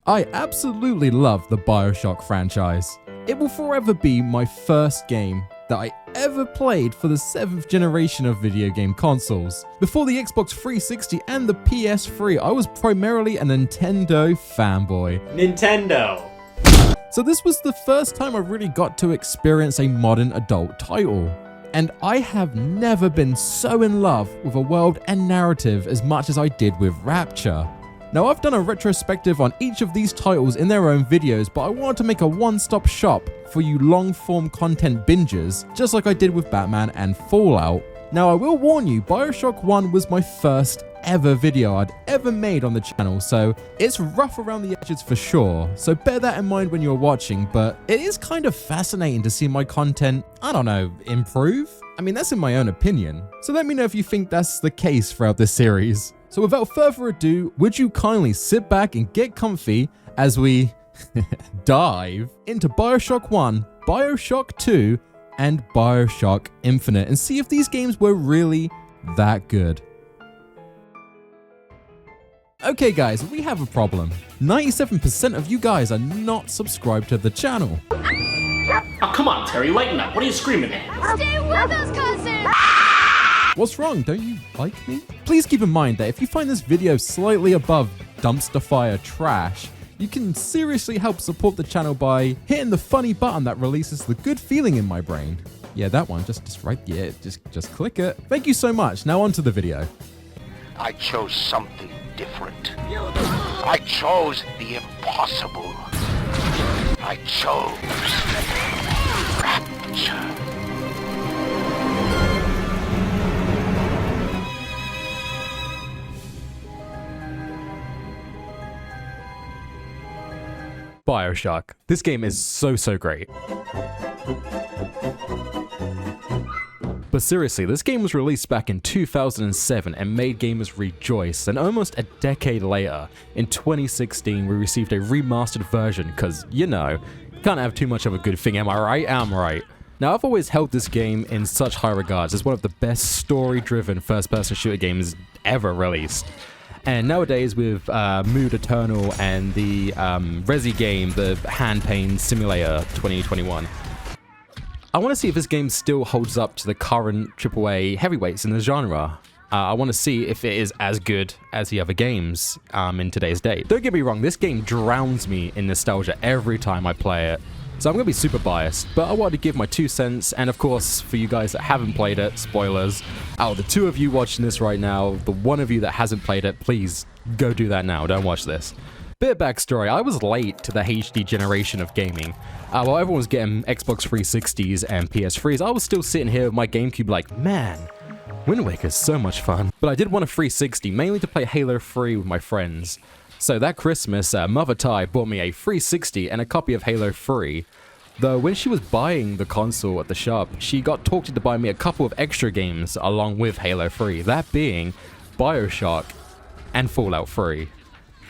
I absolutely love the Bioshock franchise. It will forever be my first game that I ever played for the 7th generation of video game consoles. Before the Xbox 360 and the PS3, I was primarily a Nintendo fanboy. Nintendo! So this was the first time I really got to experience a modern adult title. And I have never been so in love with a world and narrative as much as I did with Rapture. Now, I've done a retrospective on each of these titles in their own videos, but I wanted to make a one-stop shop for you long-form content bingers, just like I did with Batman and Fallout. Now, I will warn you, Bioshock 1 was my first ever video I'd ever made on the channel, so it's rough around the edges for sure, so bear that in mind when you're watching, but it is kind of fascinating to see my content, I don't know, improve? I mean, that's in my own opinion, so let me know if you think that's the case throughout this series. So without further ado, would you kindly sit back and get comfy as we dive into Bioshock 1, Bioshock 2, and Bioshock Infinite and see if these games were really that good. Okay guys, we have a problem. 97% of you guys are not subscribed to the channel. Oh, come on, Terry, lighten up. What are you screaming at? Stay with us, cousin! What's wrong? Don't you like me? Please keep in mind that if you find this video slightly above dumpster fire trash, you can seriously help support the channel by hitting the funny button that releases the good feeling in my brain. Yeah, that one, just right there, just click it. Thank you so much. Now on to the video. I chose something different. I chose the impossible. I chose Rapture. Bioshock. This game is so great. But seriously, this game was released back in 2007 and made gamers rejoice, and almost a decade later, in 2016, we received a remastered version, cause, you know, can't have too much of a good thing, am I right? I'm right. Now, I've always held this game in such high regards as one of the best story-driven first-person shooter games ever released. And nowadays with Mood Eternal and the Resi game, the Hand Pain Simulator 2021, I want to see if this game still holds up to the current AAA heavyweights in the genre. I want to see if it is as good as the other games in today's day. Don't get me wrong, this game drowns me in nostalgia every time I play it. So I'm going to be super biased, but I wanted to give my 2 cents, and of course, for you guys that haven't played it, spoilers, out of the 2 of you watching this right now, the 1 of you that hasn't played it, please go do that now, don't watch this. Bit of backstory, I was late to the HD generation of gaming. While everyone was getting Xbox 360s and PS3s, I was still sitting here with my GameCube like, man, Wind Waker's so much fun. But I did want a 360, mainly to play Halo 3 with my friends. So that Christmas, Mother Ty bought me a 360 and a copy of Halo 3. Though when she was buying the console at the shop, she got talked into buying me a couple of extra games along with Halo 3, that being Bioshock and Fallout 3.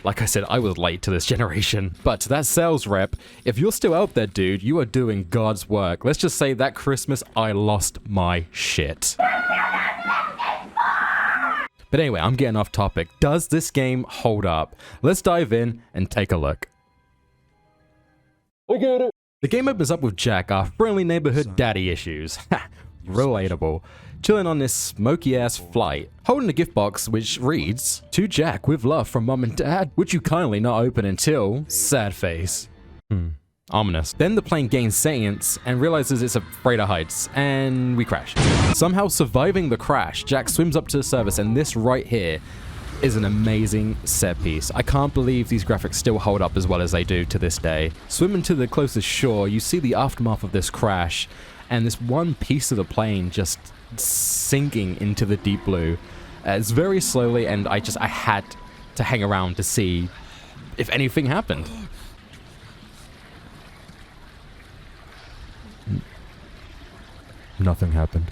Like I said, I was late to this generation. But to that sales rep, if you're still out there, dude, you are doing God's work. Let's just say that Christmas, I lost my shit. But anyway, I'm getting off topic. Does this game hold up? Let's dive in and take a look. We get it. The game opens up with Jack, our friendly neighborhood daddy issues. Ha, relatable. Chilling on this smoky-ass flight, holding a gift box which reads, "To Jack with love from mum and dad, which you kindly not open until..." Sad face. Ominous. Then the plane gains sentience and realizes it's afraid of heights, and we crash. Somehow surviving the crash, Jack swims up to the surface, and this right here is an amazing set piece. I can't believe these graphics still hold up as well as they do to this day. Swimming to the closest shore, you see the aftermath of this crash, and this one piece of the plane just sinking into the deep blue. It's very slowly, and I had to hang around to see if anything happened. Nothing happened.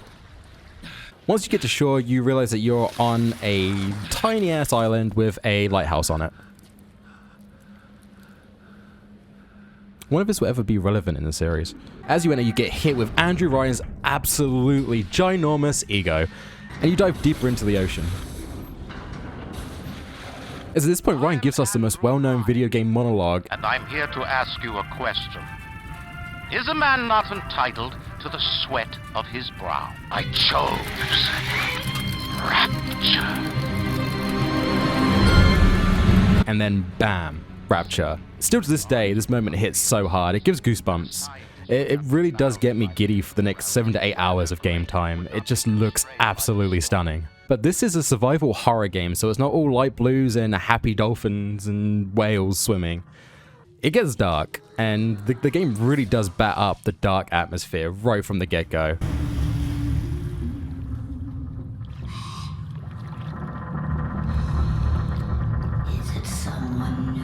Once you get to shore, you realize that you're on a tiny-ass island with a lighthouse on it. One of this will ever be relevant in the series. As you enter, you get hit with Andrew Ryan's absolutely ginormous ego, and you dive deeper into the ocean. As at this point, Ryan gives us the most well-known video game monologue. And I'm here to ask you a question. Is a man not entitled to the sweat of his brow? I chose Rapture. And then bam, Rapture. Still to this day, this moment hits so hard, it gives goosebumps. It really does get me giddy for the next 7 to 8 hours of game time. It just looks absolutely stunning. But this is a survival horror game, so it's not all light blues and happy dolphins and whales swimming. It gets dark, and the game really does bat up the dark atmosphere right from the get-go. Is it someone new?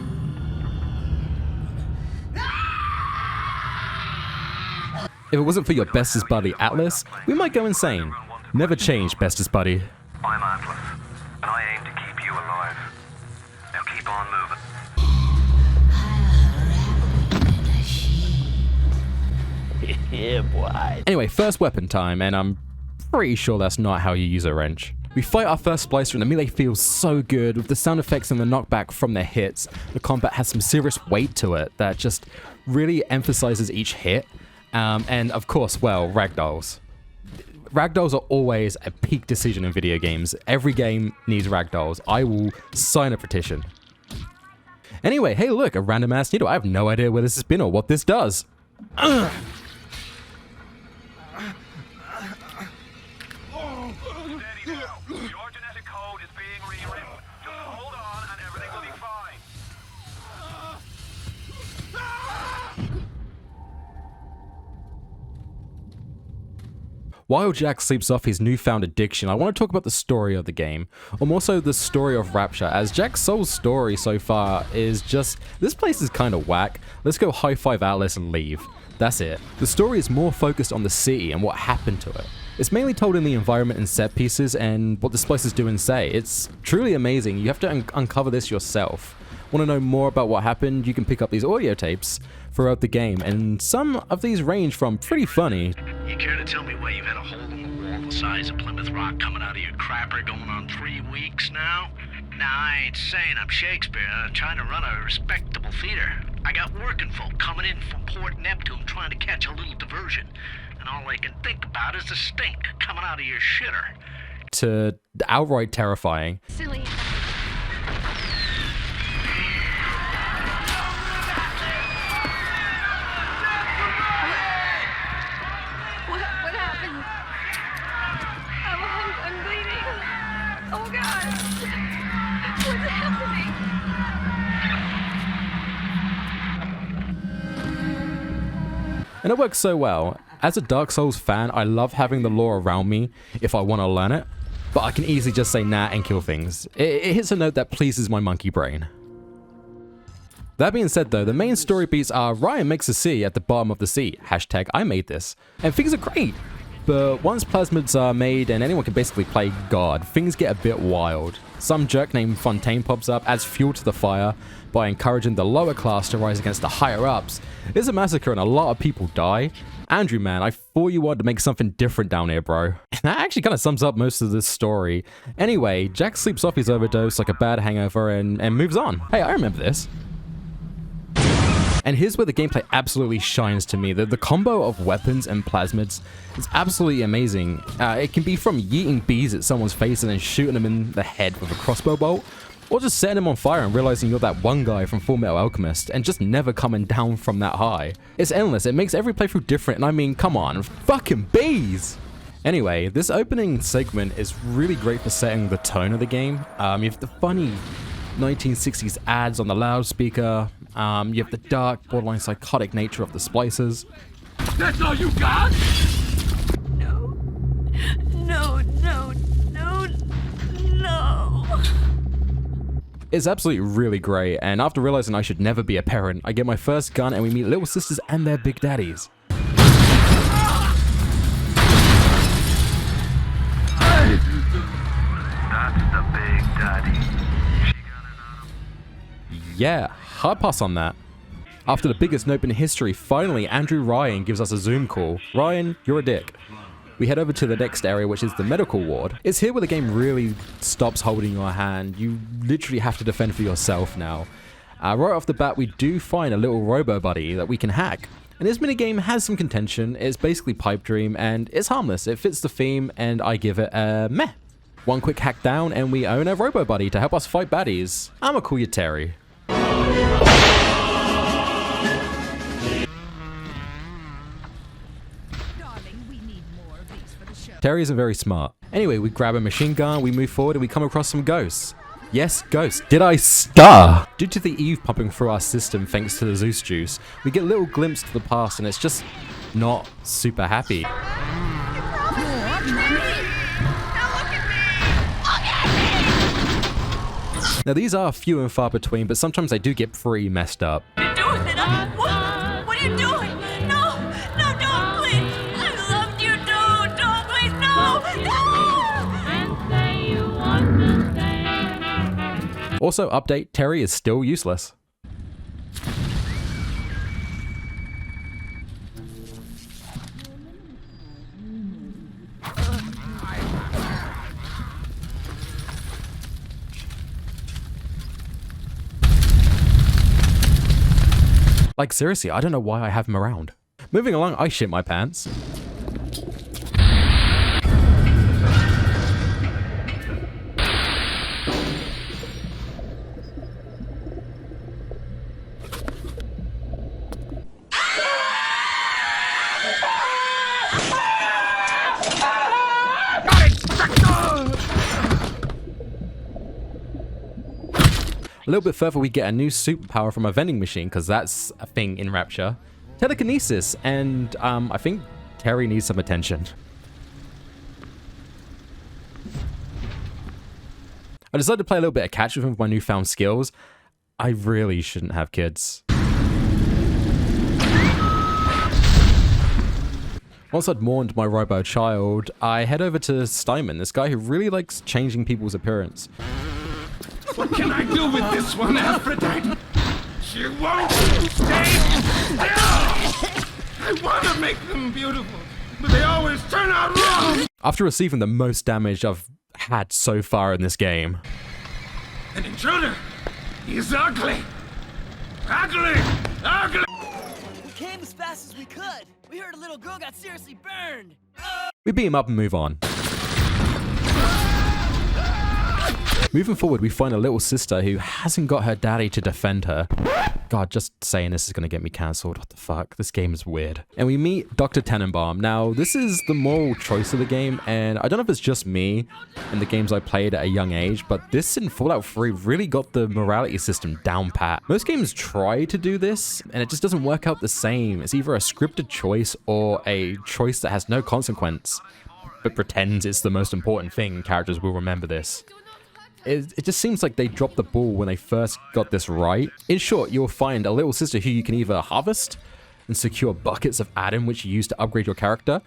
If it wasn't for your bestest buddy Atlas, we might go insane. Never change, bestest buddy. I'm Atlas, and I aim to keep you alive. Now keep on moving. Yeah, boy. Anyway, first weapon time, and I'm pretty sure that's not how you use a wrench. We fight our first splicer and the melee feels so good with the sound effects and the knockback from their hits. The combat has some serious weight to it that just really emphasizes each hit. And of course, well, ragdolls. Ragdolls are always a peak decision in video games. Every game needs ragdolls. I will sign a petition. Anyway, hey look, a random ass needle. I have no idea where this has been or what this does. Steady now. Your genetic code is being rewritten. Just hold on and everything will be fine. While Jack sleeps off his newfound addiction, I want to talk about the story of the game, or more so the story of Rapture, as Jack's sole story so far is just, this place is kind of whack, let's go high five Atlas and leave. That's it. The story is more focused on the city and what happened to it. It's mainly told in the environment and set pieces and what the splicers do and say. It's truly amazing. You have to uncover this yourself. Want to know more about what happened? You can pick up these audio tapes throughout the game, and some of these range from pretty funny. You care to tell me why you've had a hole in the wall the size of Plymouth Rock coming out of your crapper going on 3 weeks now? Now, I ain't saying I'm Shakespeare. I'm trying to run a respectable theater. I got working folk coming in from Port Neptune trying to catch a little diversion. And all I can think about is the stink coming out of your shitter. To outright terrifying. Silly. What happened? I'm bleeding. Oh God. What's happening? And it works so well. As a Dark Souls fan, I love having the lore around me if I want to learn it, but I can easily just say nah and kill things. It hits a note that pleases my monkey brain. That being said though, the main story beats are Ryan makes a sea at the bottom of the sea, hashtag I made this, and things are great. But once plasmids are made and anyone can basically play God, things get a bit wild. Some jerk named Fontaine pops up, adds fuel to the fire by encouraging the lower class to rise against the higher ups. There's a massacre and a lot of people die. Andrew, man, I thought you wanted to make something different down here, bro. And that actually kind of sums up most of this story. Anyway, Jack sleeps off his overdose like a bad hangover and moves on. Hey, I remember this. And here's where the gameplay absolutely shines to me. The combo of weapons and plasmids is absolutely amazing. It can be from yeeting bees at someone's face and then shooting them in the head with a crossbow bolt, or just setting them on fire and realizing you're that one guy from Full Metal Alchemist and just never coming down from that high. It's endless. It makes every playthrough different, and I mean, come on, fucking bees! Anyway, this opening segment is really great for setting the tone of the game. You have the funny 1960s ads on the loudspeaker. You have the dark, borderline psychotic nature of the splicers. That's all you got? No. No, no, no, no. It's absolutely really great, and after realizing I should never be a parent, I get my first gun and we meet little sisters and their big daddies. That's the big daddy. She got it out of... Yeah, hard pass on that. After the biggest nope in history, finally Andrew Ryan gives us a Zoom call. Ryan, you're a dick. we head over to the next area, which is the medical ward. It's here where the game really stops holding your hand. You literally have to defend for yourself now. Right off the bat, we do find a little robo buddy that we can hack. And this minigame has some contention. It's basically Pipe Dream, and it's harmless. It fits the theme, and I give it a meh. One quick hack down, and we own a robo buddy to help us fight baddies. I'ma call you Terry. Terry isn't very smart. Anyway, we grab a machine gun, we move forward, and we come across some ghosts. Yes, ghosts. Did I star? Due to the Eve pumping through our system thanks to the Zeus juice, we get a little glimpse to the past, and it's just not super happy. Now these are few and far between, but sometimes they do get pretty messed up. What are you doing? What are you doing? No, don't, please. I loved you, don't, please, no. Also, update, Terry is still useless. Like seriously, I don't know why I have him around. Moving along, I shit my pants. A little bit further, we get a new superpower from a vending machine, because that's a thing in Rapture. Telekinesis, and I think Terry needs some attention. I decided to play a little bit of catch with him with my newfound skills. I really shouldn't have kids. Once I'd mourned my robo child, I head over to Steinman, this guy who really likes changing people's appearance. What can I do with this one, Aphrodite? She won't stay still! I want to make them beautiful, but they always turn out wrong! After receiving the most damage I've had so far in this game. An intruder! He's ugly! Ugly! Ugly! We came as fast as we could. We heard a little girl got seriously burned. We beat him up and move on. Moving forward, we find a little sister who hasn't got her daddy to defend her. God, just saying this is going to get me cancelled. What the fuck? This game is weird. And we meet Dr. Tenenbaum. Now, this is the moral choice of the game, and I don't know if it's just me and the games I played at a young age, but this in Fallout 3 really got the morality system down pat. Most games try to do this, and it just doesn't work out the same. It's either a scripted choice or a choice that has no consequence, but pretends it's the most important thing and characters will remember this. It just seems like they dropped the ball when they first got this right. In short, you'll find a little sister who you can either harvest and secure buckets of Adam, which you use to upgrade your character,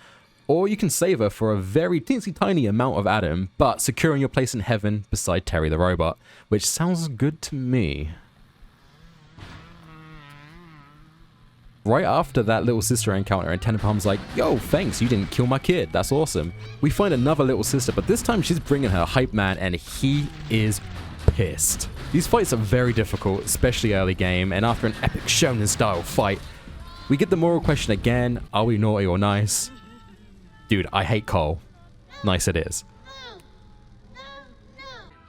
or you can save her for a very teensy tiny amount of Adam, but securing your place in heaven beside Terry the robot, which sounds good to me. Right after that little sister encounter, and Tenenbaum's like, yo, thanks, you didn't kill my kid, that's awesome. We find another little sister, but this time she's bringing her hype man, and he is pissed. These fights are very difficult, especially early game, and after an epic shonen style fight, we get the moral question again, are we naughty or nice? Dude, I hate coal. Nice it is.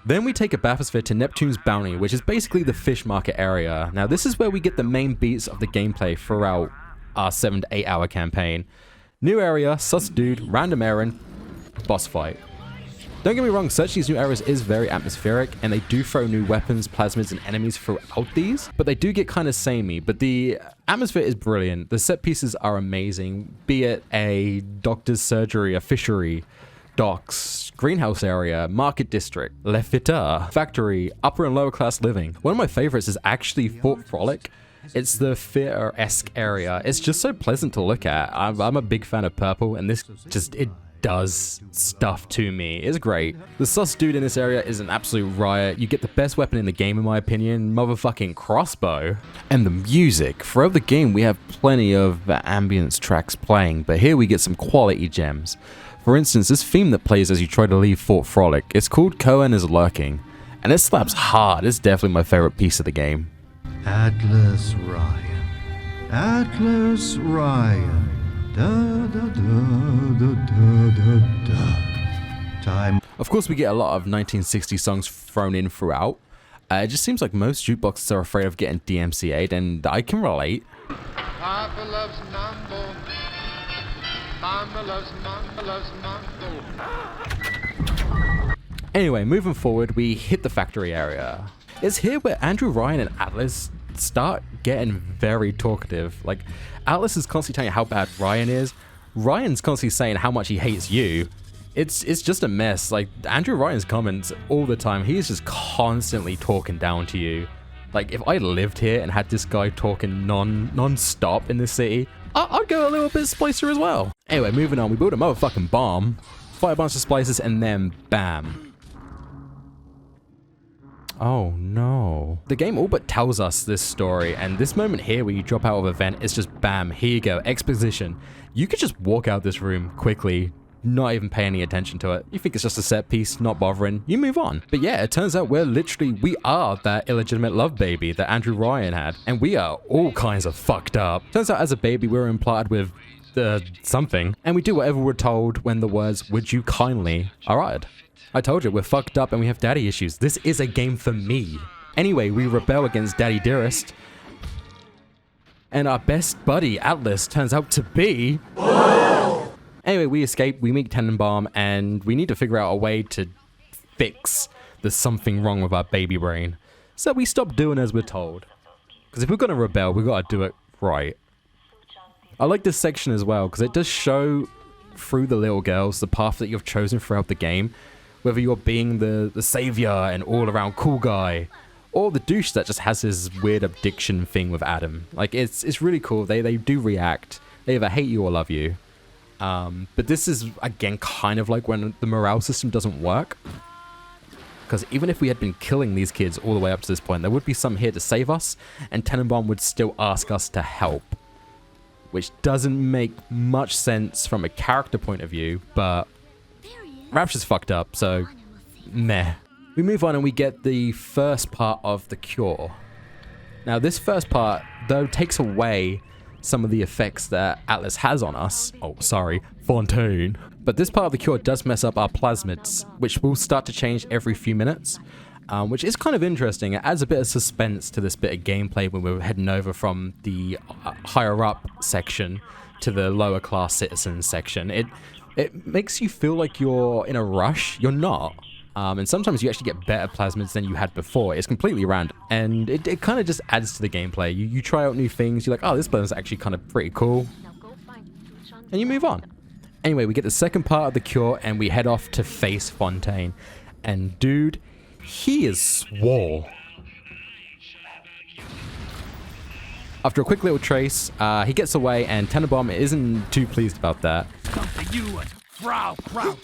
Then we take a bathysphere to Neptune's Bounty, which is basically the fish market area. Now this is where we get the main beats of the gameplay throughout our 7 to 8 hour campaign. New area, sus dude, random errand, boss fight. Don't get me wrong, searching these new areas is very atmospheric, and they do throw new weapons, plasmids, and enemies throughout these, but they do get kind of samey, but the atmosphere is brilliant. The set pieces are amazing, be it a doctor's surgery, a fishery, docks, greenhouse area, market district, Le Fitter, factory, upper and lower class living. One of my favorites is actually Fort Frolic. It's the theater-esque area. It's just so pleasant to look at. I'm a big fan of purple, and this just, it does stuff to me. It's great. The sus dude in this area is an absolute riot. You get the best weapon in the game in my opinion, motherfucking crossbow. And the music. Throughout the game we have plenty of ambience tracks playing, but here we get some quality gems. For instance, this theme that plays as you try to leave Fort Frolic, it's called Cohen is Lurking, and it slaps hard. It's definitely my favorite piece of the game. Atlas Ryan, Atlas Ryan, da da da da da da da. Time. Of course, we get a lot of 1960 songs thrown in throughout. It just seems like most jukeboxes are afraid of getting DMCA'd, and I can relate. Papa loves mambo. Mama loves mambo, loves mambo. Anyway, moving forward, we hit the factory area. It's here where Andrew Ryan and Atlas start getting very talkative. Like, Atlas is constantly telling you how bad Ryan is. Ryan's constantly saying how much he hates you. It's just a mess. Like, Andrew Ryan's comments all the time, he's just constantly talking down to you. Like, if I lived here and had this guy talking non-stop in this city, I'd go a little bit splicer as well. Anyway, moving on, we build a motherfucking bomb, fire a bunch of splicers, and then bam. Oh no. The game all but tells us this story, and this moment here where you drop out of an event is just bam, here you go, exposition. You could just walk out this room quickly, not even pay any attention to it. You think it's just a set piece, not bothering, you move on. But yeah, it turns out we are that illegitimate love baby that Andrew Ryan had, and we are all kinds of fucked up. Turns out as a baby we were implanted with something, and we do whatever we're told when the words "would you kindly" are uttered. I told you, we're fucked up and we have daddy issues. This is a game for me. Anyway, we rebel against Daddy Dearest. And our best buddy, Atlas, turns out to be... Anyway, we escape, we meet Tenenbaum, and we need to figure out a way to fix the something wrong with our baby brain. So we stop doing as we're told. Because if we're going to rebel, we've got to do it right. I like this section as well, because it does show through the little girls the path that you've chosen throughout the game. Whether you're being the savior and all-around cool guy, or the douche that just has this weird addiction thing with Adam. Like, it's really cool. They do react. They either hate you or love you. But this is, again, kind of like when the morale system doesn't work. Because even if we had been killing these kids all the way up to this point, there would be some here to save us, and Tenenbaum would still ask us to help. Which doesn't make much sense from a character point of view, but... Rapture's fucked up, so meh. We move on and we get the first part of the cure. Now this first part, though, takes away some of the effects that Atlas has on us. Oh, sorry, Fontaine. But this part of the cure does mess up our plasmids, which will start to change every few minutes, which is kind of interesting. It adds a bit of suspense to this bit of gameplay when we're heading over from the higher up section to the lower class citizens section. It makes you feel like you're in a rush. You're not. And sometimes you actually get better plasmids than you had before. It's completely random. And it kind of just adds to the gameplay. You try out new things. You're like, oh, this plasmid's actually kind of pretty cool. And you move on. Anyway, we get the second part of the cure and we head off to face Fontaine. And dude, he is swole. After a quick little trace, he gets away, and Tenenbaum isn't too pleased about that. Come to you and Frau Kraut.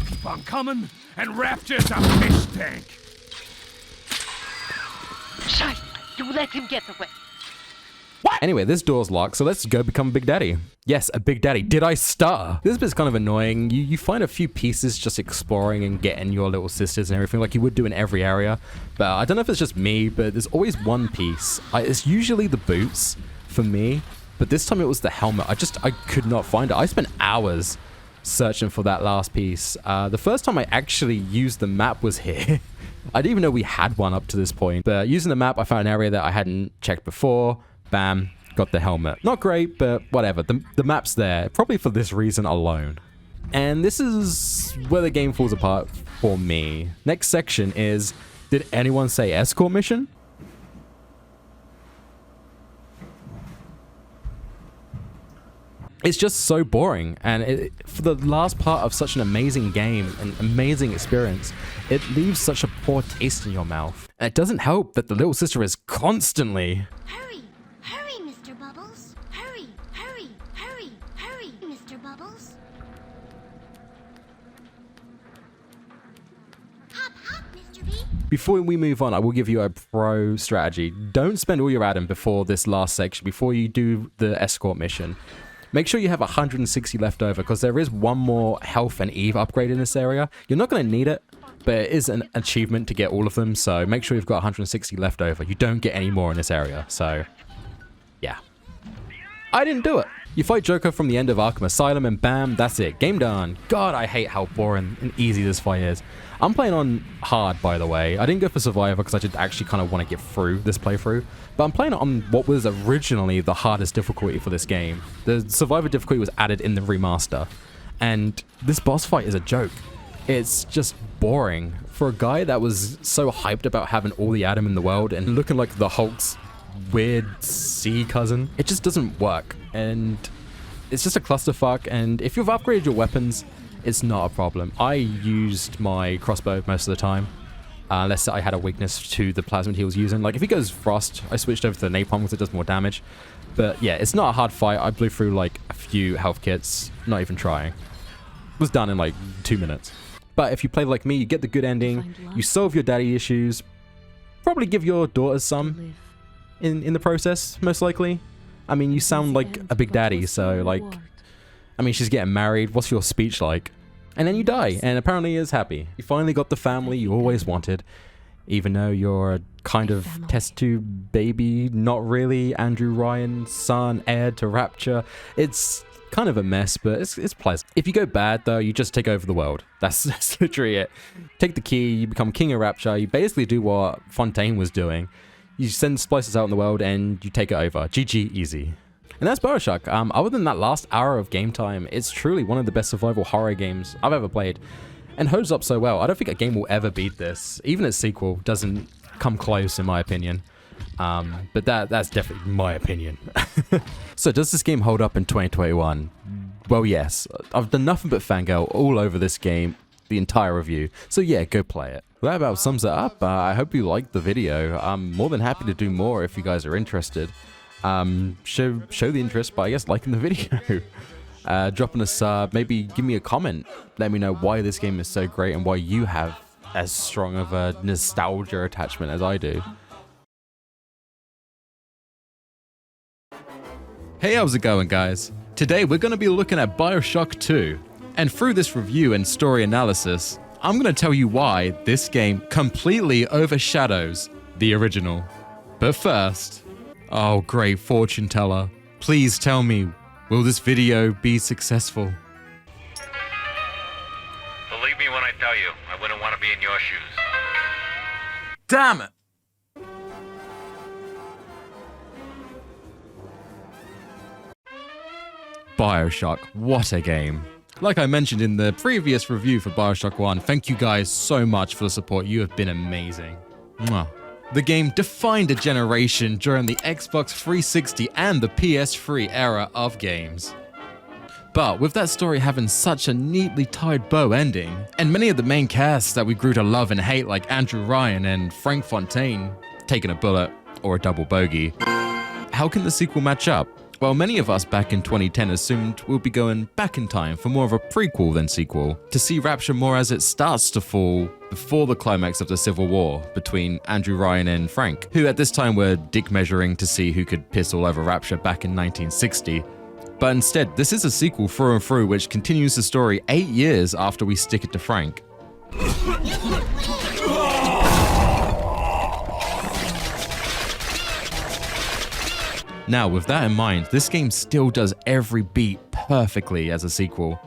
Keep on coming, and Rapture's a fish tank. Shite! You let him get away. What? Anyway, this door's locked, so let's go become Big Daddy. Yes, a Big Daddy. Did I stutter? This bit's kind of annoying. You find a few pieces just exploring and getting your little sisters and everything like you would do in every area. But I don't know if it's just me, but there's always one piece. It's usually the boots for me, but this time it was the helmet. I could not find it. I spent hours searching for that last piece. The first time I actually used the map was here. I didn't even know we had one up to this point. But using the map, I found an area that I hadn't checked before. Bam, got the helmet. Not great, but whatever. The map's there, probably for this reason alone. And this is where the game falls apart for me. Next section is, did anyone say escort mission? It's just so boring, and for the last part of such an amazing game, an amazing experience, it leaves such a poor taste in your mouth. And it doesn't help that the little sister is constantly... Hurry! Hurry, Mr. Bubbles! Hurry! Hurry! Hurry! Hurry, Mr. Bubbles! Before we move on, I will give you a pro strategy. Don't spend all your Adam before this last section, before you do the escort mission. Make sure you have 160 left over, because there is one more health and Eve upgrade in this area. You're not going to need it, but it is an achievement to get all of them, so make sure you've got 160 left over. You don't get any more in this area, so yeah. I didn't do it. You fight Joker from the end of Arkham Asylum and bam, that's it. Game done. God, I hate how boring and easy this fight is. I'm playing on hard, by the way. I didn't go for Survivor because I did actually kind of want to get through this playthrough. But I'm playing on what was originally the hardest difficulty for this game. The Survivor difficulty was added in the remaster. And this boss fight is a joke. It's just boring. For a guy that was so hyped about having all the Adam in the world and looking like the Hulk's weird sea cousin, it just doesn't work. And it's just a clusterfuck. And if you've upgraded your weapons, it's not a problem. I used my crossbow most of the time, unless I had a weakness to the plasmid he was using. Like if he goes frost, I switched over to the napalm because it does more damage. But yeah, it's not a hard fight. I blew through like a few health kits, not even trying. It was done in like 2 minutes. But if you play like me, you get the good ending, you solve your daddy issues, probably give your daughters some in the process, most likely. I mean, you sound like a big daddy, so like, I mean, she's getting married. What's your speech like? And then you die, and apparently is happy. You finally got the family you always wanted, even though you're a kind of test tube baby, not really Andrew Ryan's son, heir to Rapture. It's kind of a mess, but it's pleasant. If you go bad, though, you just take over the world. That's literally it. Take the key, you become king of Rapture. You basically do what Fontaine was doing. You send splices out in the world, and you take it over. GG, easy. And that's Bioshock. Other than that last hour of game time, it's truly one of the best survival horror games I've ever played. And holds up so well. I don't think a game will ever beat this. Even its sequel doesn't come close, in my opinion. But that's definitely my opinion. So does this game hold up in 2021? Well, yes. I've done nothing but fangirl all over this game, the entire review. So yeah, go play it. Well, that about sums it up. I hope you liked the video. I'm more than happy to do more if you guys are interested. Show the interest by, I guess, liking the video. Dropping a sub, maybe give me a comment. Let me know why this game is so great and why you have as strong of a nostalgia attachment as I do. Hey, how's it going, guys? Today we're going to be looking at Bioshock 2. And through this review and story analysis, I'm going to tell you why this game completely overshadows the original. But first, oh great fortune teller, please tell me, will this video be successful? Believe me when I tell you, I wouldn't want to be in your shoes. Damn it! Bioshock, what a game. Like I mentioned in the previous review for Bioshock 1, thank you guys so much for the support. You have been amazing. Mwah. The game defined a generation during the Xbox 360 and the PS3 era of games. But with that story having such a neatly tied bow ending, and many of the main casts that we grew to love and hate like Andrew Ryan and Frank Fontaine taking a bullet or a double bogey, how can the sequel match up? Well, many of us back in 2010 assumed we'll be going back in time for more of a prequel than sequel, to see Rapture more as it starts to fall before the climax of the Civil War between Andrew Ryan and Frank, who at this time were dick measuring to see who could piss all over Rapture back in 1960. But instead, this is a sequel through and through which continues the story 8 years after we stick it to Frank. Now, with that in mind, this game still does every beat perfectly as a sequel,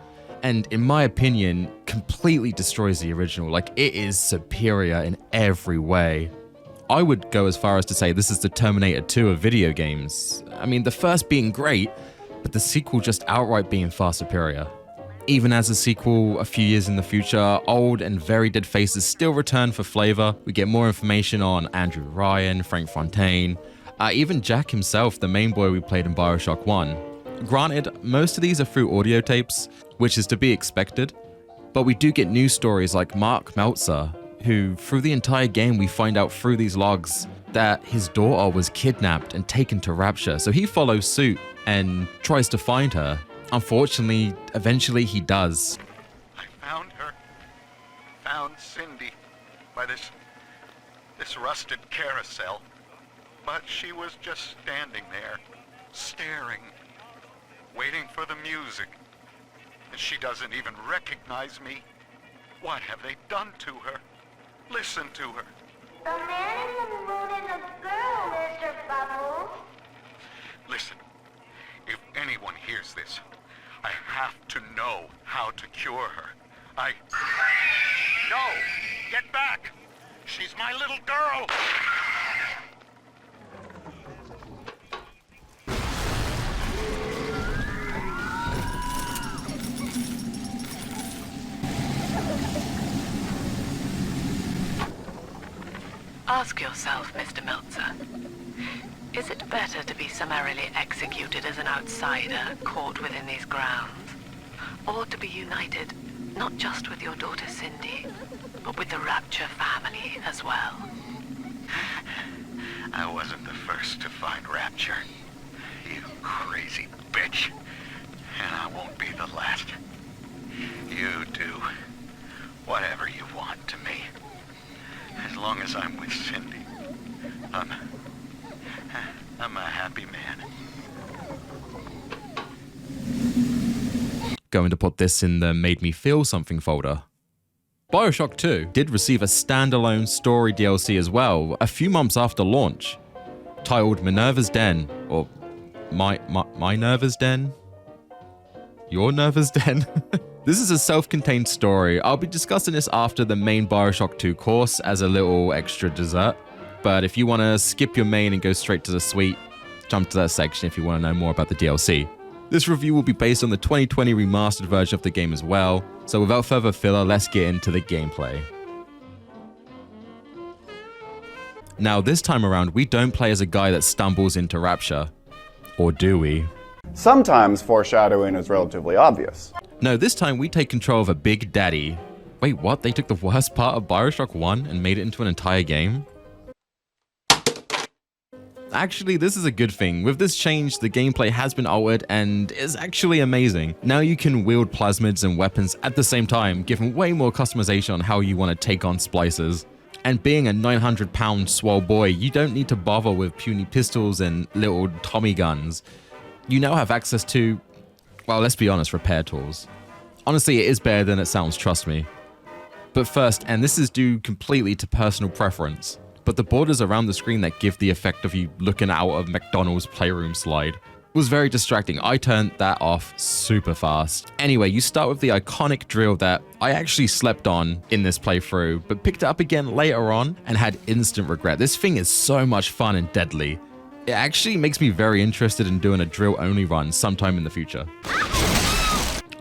and in my opinion, completely destroys the original. Like, it is superior in every way. I would go as far as to say this is the Terminator 2 of video games. I mean, the first being great, but the sequel just outright being far superior. Even as a sequel, a few years in the future, old and very dead faces still return for flavor. We get more information on Andrew Ryan, Frank Fontaine, even Jack himself, the main boy we played in Bioshock 1. Granted, most of these are through audio tapes, which is to be expected, but we do get news stories like Mark Meltzer, who through the entire game we find out through these logs that his daughter was kidnapped and taken to Rapture, so he follows suit and tries to find her. Unfortunately, eventually he does. I found her. Found Cindy by this rusted carousel. But she was just standing there, staring, waiting for the music. And she doesn't even recognize me. What have they done to her? Listen to her. The man in the moon is a girl, Mr. Bubbles. Listen, if anyone hears this, I have to know how to cure her. No! Get back! She's my little girl! Ask yourself, Mr. Meltzer, is it better to be summarily executed as an outsider caught within these grounds, or to be united not just with your daughter Cindy, but with the Rapture family as well? I wasn't the first to find Rapture, you crazy bitch. And I won't be the last. You do whatever you want to me. As long as I'm with Cindy, I'm a happy man. Going to put this in the Made Me Feel Something folder. Bioshock 2 did receive a standalone story DLC as well, a few months after launch, titled Minerva's Den, or My Nerva's Den? Your Nerva's Den? This is a self-contained story. I'll be discussing this after the main Bioshock 2 course as a little extra dessert. But if you want to skip your main and go straight to the sweet, jump to that section if you want to know more about the DLC. This review will be based on the 2020 remastered version of the game as well. So without further filler, let's get into the gameplay. Now this time around, we don't play as a guy that stumbles into Rapture. Or do we? Sometimes foreshadowing is relatively obvious. No, this time we take control of a big daddy. Wait, what? They took the worst part of Bioshock 1 and made it into an entire game? Actually, this is a good thing. With this change, the gameplay has been altered and is actually amazing. Now you can wield plasmids and weapons at the same time, giving way more customization on how you want to take on splicers. And being a 900-pound swole boy, you don't need to bother with puny pistols and little Tommy guns. You now have access to, well, let's be honest, repair tools. Honestly, it is better than it sounds, trust me. But first, and this is due completely to personal preference, but the borders around the screen that give the effect of you looking out of McDonald's playroom slide was very distracting. I turned that off super fast. Anyway, you start with the iconic drill that I actually slept on in this playthrough, but picked it up again later on and had instant regret. This thing is so much fun and deadly. It actually makes me very interested in doing a drill-only run sometime in the future.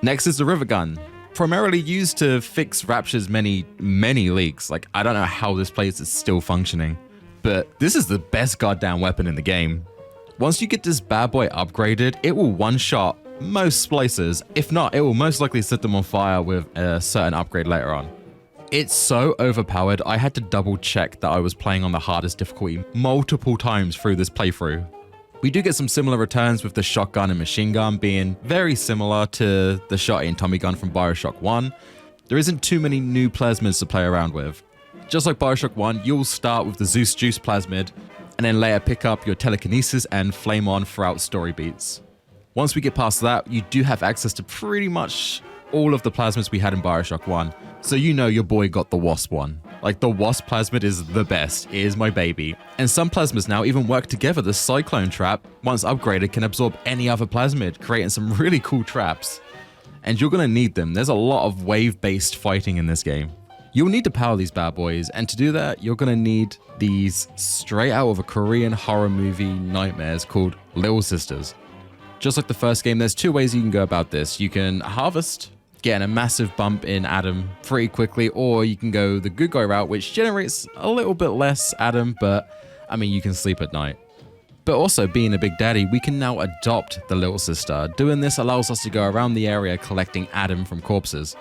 Next is the river gun. Primarily used to fix Rapture's many leaks. Like, I don't know how this place is still functioning, but this is the best goddamn weapon in the game. Once you get this bad boy upgraded, it will one-shot most splicers. If not, it will most likely set them on fire with a certain upgrade later on. It's so overpowered, I had to double check that I was playing on the hardest difficulty multiple times through this playthrough. We do get some similar returns with the shotgun and machine gun being very similar to the shotty and Tommy gun from Bioshock 1. There isn't too many new plasmids to play around with. Just like Bioshock 1, you'll start with the Zeus Juice plasmid, and then later pick up your telekinesis and flame on throughout story beats. Once we get past that, you do have access to pretty much all of the plasmids we had in Bioshock 1, so you know your boy got the Wasp one. Like, the Wasp plasmid is the best, it is my baby. And some plasmids now even work together. The Cyclone trap, once upgraded, can absorb any other plasmid, creating some really cool traps. And you're gonna need them. There's a lot of wave-based fighting in this game. You'll need to power these bad boys, and to do that, you're gonna need these straight out of a Korean horror movie nightmares called Little Sisters. Just like the first game, there's two ways you can go about this. You can harvest, getting a massive bump in Adam pretty quickly, or you can go the good guy route, which generates a little bit less Adam, but I mean, you can sleep at night. But also, being a big daddy, we can now adopt the little sister. Doing this allows us to go around the area collecting Adam from corpses.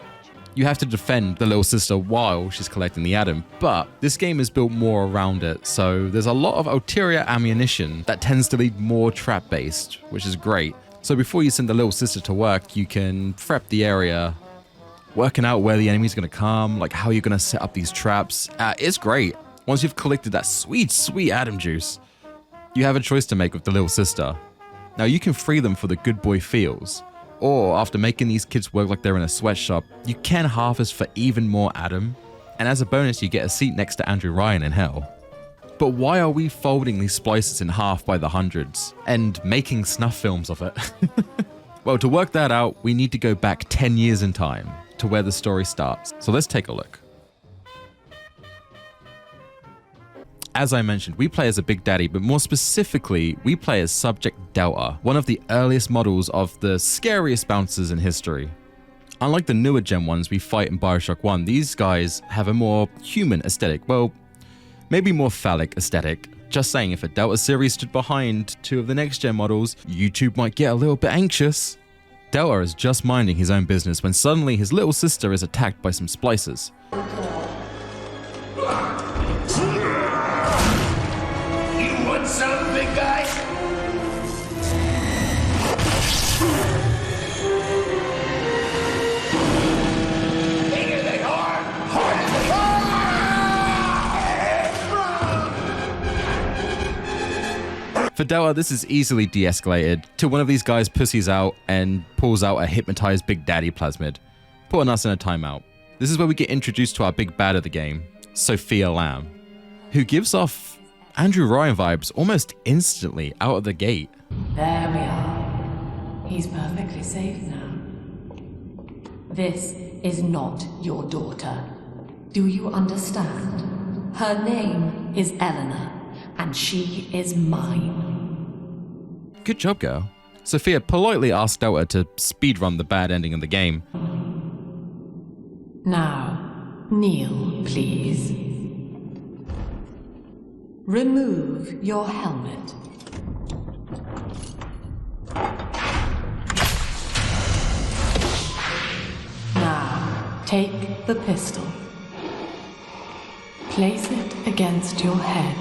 You have to defend the little sister while she's collecting the Adam, but this game is built more around it, so there's a lot of ulterior ammunition that tends to be more trap-based, which is great. So before you send the little sister to work, you can prep the area, working out where the enemy's gonna come, like how you're gonna set up these traps. It's great. Once you've collected that sweet, sweet Adam juice, you have a choice to make with the little sister. Now you can free them for the good boy feels, or after making these kids work like they're in a sweatshop, you can harvest for even more Adam, and as a bonus you get a seat next to Andrew Ryan in hell. But why are we folding these splices in half by the hundreds and making snuff films of it? Well, to work that out, we need to go back 10 years in time to where the story starts. So let's take a look. As I mentioned, we play as a Big Daddy, but more specifically, we play as Subject Delta, one of the earliest models of the scariest bouncers in history. Unlike the newer gen ones we fight in Bioshock 1, these guys have a more human aesthetic. Well, maybe more phallic aesthetic. Just saying, if a Delta series stood behind two of the next gen models, YouTube might get a little bit anxious. Delta is just minding his own business when suddenly his little sister is attacked by some splicers. You want some, big guy? Bigger they are, harder they are! For Delta, this is easily de-escalated till one of these guys pussies out and pulls out a hypnotized Big Daddy plasmid, putting us in a timeout. This is where we get introduced to our big bad of the game, Sophia Lamb, who gives off Andrew Ryan vibes almost instantly out of the gate. There we are. He's perfectly safe now. This is not your daughter. Do you understand? Her name is Eleanor, and she is mine. Good job, girl. Sophia politely asked Delta to speedrun the bad ending of the game. Now, kneel, please. Remove your helmet. Now, take the pistol. Place it against your head.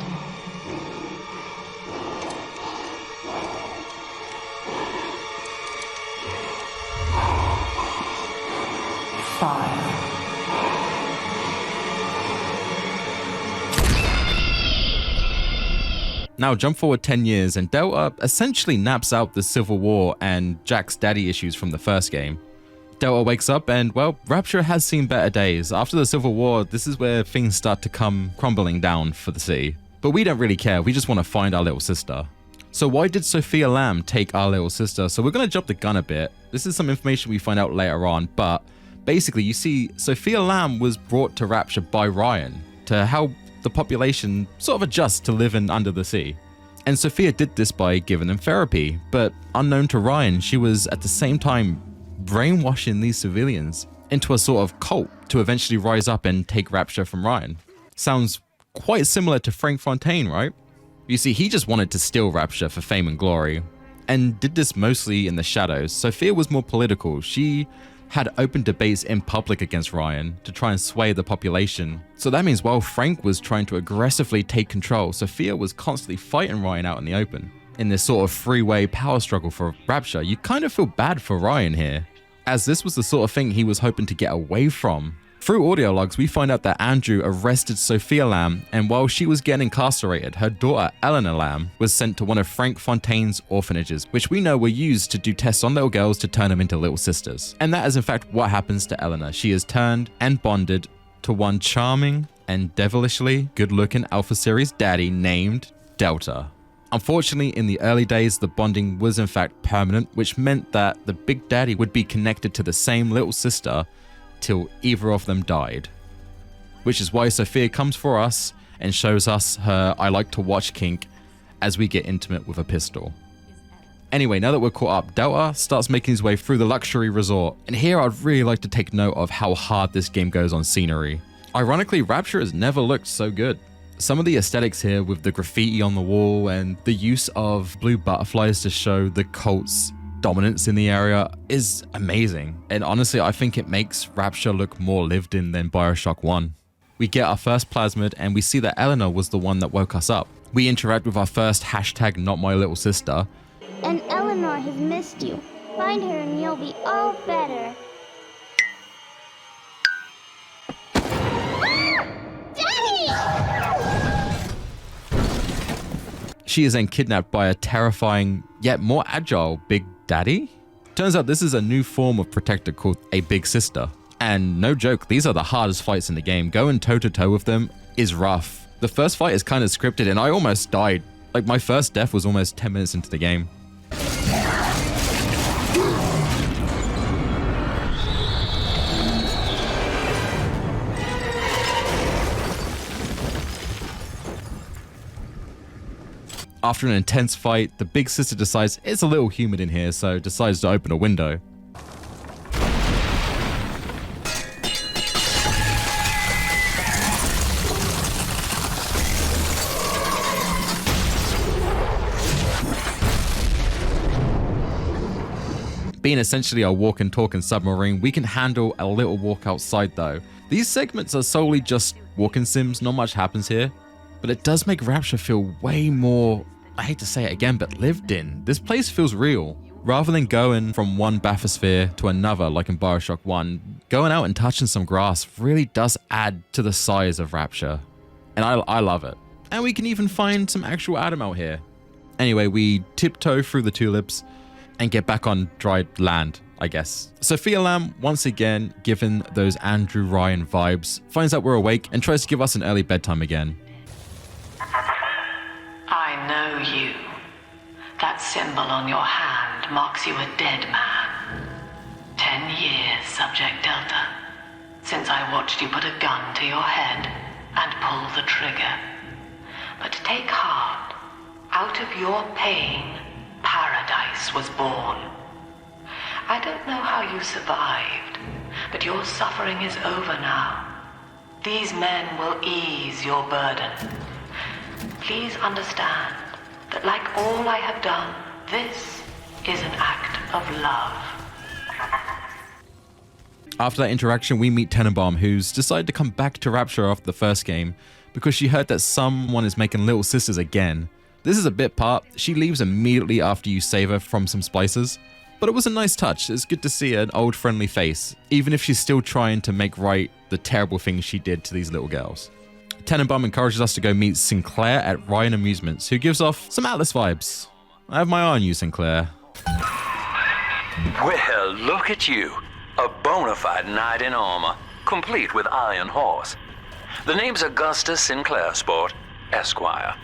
Fire. Now jump forward 10 years and Delta essentially naps out the Civil War and Jack's daddy issues from the first game. Delta wakes up and, well, Rapture has seen better days. After the Civil War, this is where things start to come crumbling down for the city. But we don't really care, we just want to find our little sister. So why did Sophia Lamb take our little sister? So we're going to jump the gun a bit. This is some information we find out later on, but basically you see Sophia Lamb was brought to Rapture by Ryan to help the population sort of adjust to living under the sea. And Sophia did this by giving them therapy, but unknown to Ryan, she was at the same time brainwashing these civilians into a sort of cult to eventually rise up and take Rapture from Ryan. Sounds quite similar to Frank Fontaine, right? You see, he just wanted to steal Rapture for fame and glory, and did this mostly in the shadows. Sophia was more political. She had open debates in public against Ryan to try and sway the population. So that means while Frank was trying to aggressively take control, Sophia was constantly fighting Ryan out in the open. In this sort of freeway power struggle for Rapture, you kind of feel bad for Ryan here, as this was the sort of thing he was hoping to get away from. Through audio logs, we find out that Andrew arrested Sophia Lamb, and while she was getting incarcerated, her daughter Eleanor Lamb was sent to one of Frank Fontaine's orphanages, which we know were used to do tests on little girls to turn them into little sisters. And that is in fact what happens to Eleanor. She is turned and bonded to one charming and devilishly good-looking Alpha Series daddy named Delta. Unfortunately, in the early days, the bonding was in fact permanent, which meant that the Big Daddy would be connected to the same little sister till either of them died. Which is why Sophia comes for us and shows us her I like to watch kink as we get intimate with a pistol. Anyway, now that we're caught up, Delta starts making his way through the luxury resort, and here I'd really like to take note of how hard this game goes on scenery. Ironically, Rapture has never looked so good. Some of the aesthetics here with the graffiti on the wall and the use of blue butterflies to show the cult's dominance in the area is amazing. And honestly, I think it makes Rapture look more lived in than Bioshock 1. We get our first plasmid and we see that Eleanor was the one that woke us up. We interact with our first hashtag not my little sister. And Eleanor has missed you. Find her and you'll be all better. Daddy! She is then kidnapped by a terrifying, yet more agile Big Daddy. Turns out this is a new form of protector called a Big Sister. And no joke, these are the hardest fights in the game. Going toe-to-toe with them is rough. The first fight is kind of scripted and I almost died. Like, my first death was almost 10 minutes into the game. After an intense fight, the Big Sister decides it's a little humid in here, so decides to open a window. Being essentially a walk and talk and submarine, we can handle a little walk outside though. These segments are solely just walking sims, not much happens here, but it does make Rapture feel way more, I hate to say it again, but lived in. This place feels real. Rather than going from one bathysphere to another like in Bioshock 1, going out and touching some grass really does add to the size of Rapture. And I love it. And we can even find some actual Adam out here. Anyway, we tiptoe through the tulips and get back on dry land, I guess. Sophia Lamb, once again, given those Andrew Ryan vibes, finds out we're awake and tries to give us an early bedtime again. I know you. That symbol on your hand marks you a dead man. 10 years, Subject Delta, since I watched you put a gun to your head and pull the trigger. But take heart. Out of your pain, paradise was born. I don't know how you survived, but your suffering is over now. These men will ease your burden. Please understand that like all I have done, this is an act of love. After that interaction, we meet Tenenbaum, who's decided to come back to Rapture after the first game because she heard that someone is making little sisters again. This is a bit part. She leaves immediately after you save her from some splicers, but it was a nice touch. It's good to see an old friendly face, even if she's still trying to make right the terrible things she did to these little girls. Tenenbaum encourages us to go meet Sinclair at Ryan Amusements, who gives off some Atlas vibes. I have my eye on you, Sinclair. Well, look at you. A bona fide knight in armor, complete with iron horse. The name's Augustus Sinclair, sport, Esquire.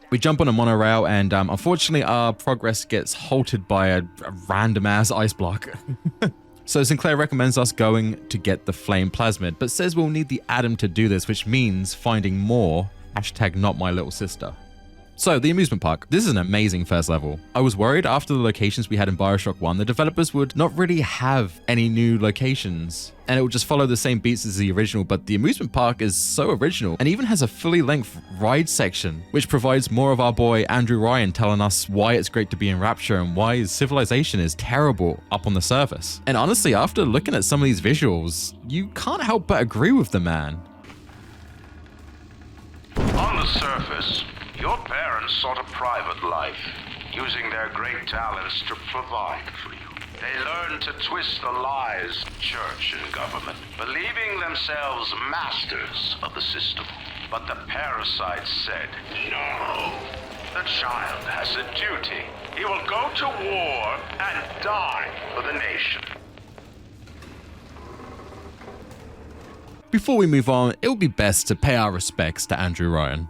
We jump on a monorail and unfortunately our progress gets halted by a random ass ice block. So Sinclair recommends us going to get the flame plasmid, but says we'll need the atom to do this, which means finding more #NotMyLittleSister. So the amusement park. This is an amazing first level. I was worried after the locations we had in Bioshock 1, the developers would not really have any new locations and it would just follow the same beats as the original, but the amusement park is so original and even has a fully length ride section, which provides more of our boy Andrew Ryan telling us why it's great to be in Rapture and why civilization is terrible up on the surface. And honestly, after looking at some of these visuals, you can't help but agree with the man. On the surface, your parents sought a private life, using their great talents to provide for you. They learned to twist the lies of church and government, believing themselves masters of the system. But the parasites said, no, the child has a duty. He will go to war and die for the nation. Before we move on, it would be best to pay our respects to Andrew Ryan.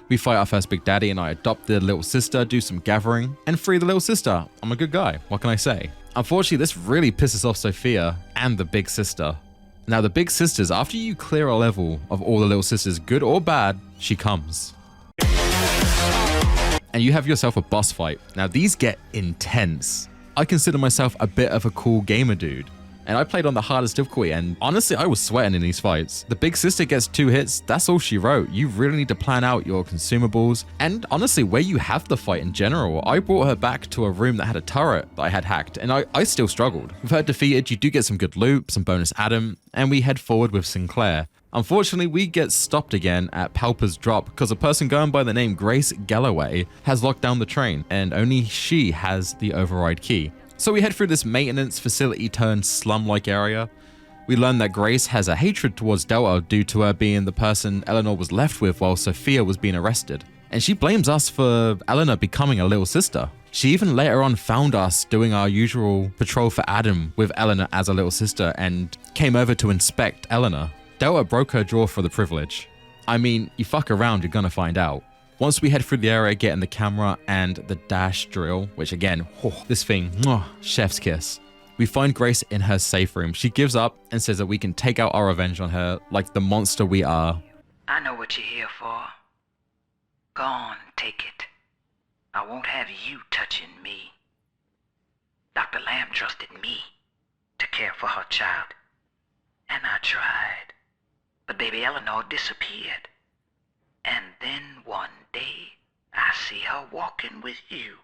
We fight our first Big Daddy and I adopt the little sister, do some gathering, and free the little sister. I'm a good guy, what can I say? Unfortunately, this really pisses off Sophia and the Big Sister. Now the Big Sisters, after you clear a level of all the little sisters, good or bad, she comes. And you have yourself a boss fight. Now these get intense. I consider myself a bit of a cool gamer dude. And I played on the hardest difficulty, and honestly, I was sweating in these fights. The big sister gets 2 hits, that's all she wrote. You really need to plan out your consumables, and honestly, where you have the fight in general. I brought her back to a room that had a turret that I had hacked, and I still struggled. With her defeated, you do get some good loot, some bonus Adam, and we head forward with Sinclair. Unfortunately, we get stopped again at Palper's Drop because a person going by the name Grace Galloway has locked down the train, and only she has the override key. So we head through this maintenance facility turned slum-like area. We learn that Grace has a hatred towards Delta due to her being the person Eleanor was left with while Sophia was being arrested. And she blames us for Eleanor becoming a little sister. She even later on found us doing our usual patrol for Adam with Eleanor as a little sister and came over to inspect Eleanor. Delta broke her jaw for the privilege. I mean, you fuck around, you're gonna find out. Once we head through the area, getting the camera and the dash drill, which again, this thing, chef's kiss. We find Grace in her safe room. She gives up and says that we can take out our revenge on her like the monster we are. I know what you're here for. Go on, take it. I won't have you touching me. Dr. Lamb trusted me to care for her child, and I tried. But baby Eleanor disappeared. And then one day, I see her walking with you,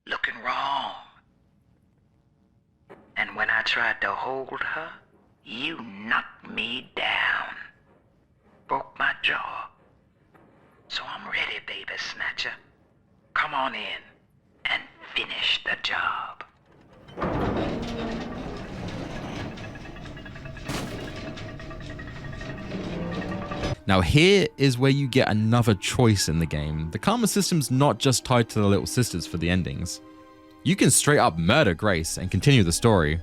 looking wrong. And when I tried to hold her, you knocked me down, broke my jaw. So I'm ready, baby snatcher. Come on in and finish the job. Now here is where you get another choice in the game. The karma system's not just tied to the little sisters for the endings. You can straight up murder Grace and continue the story.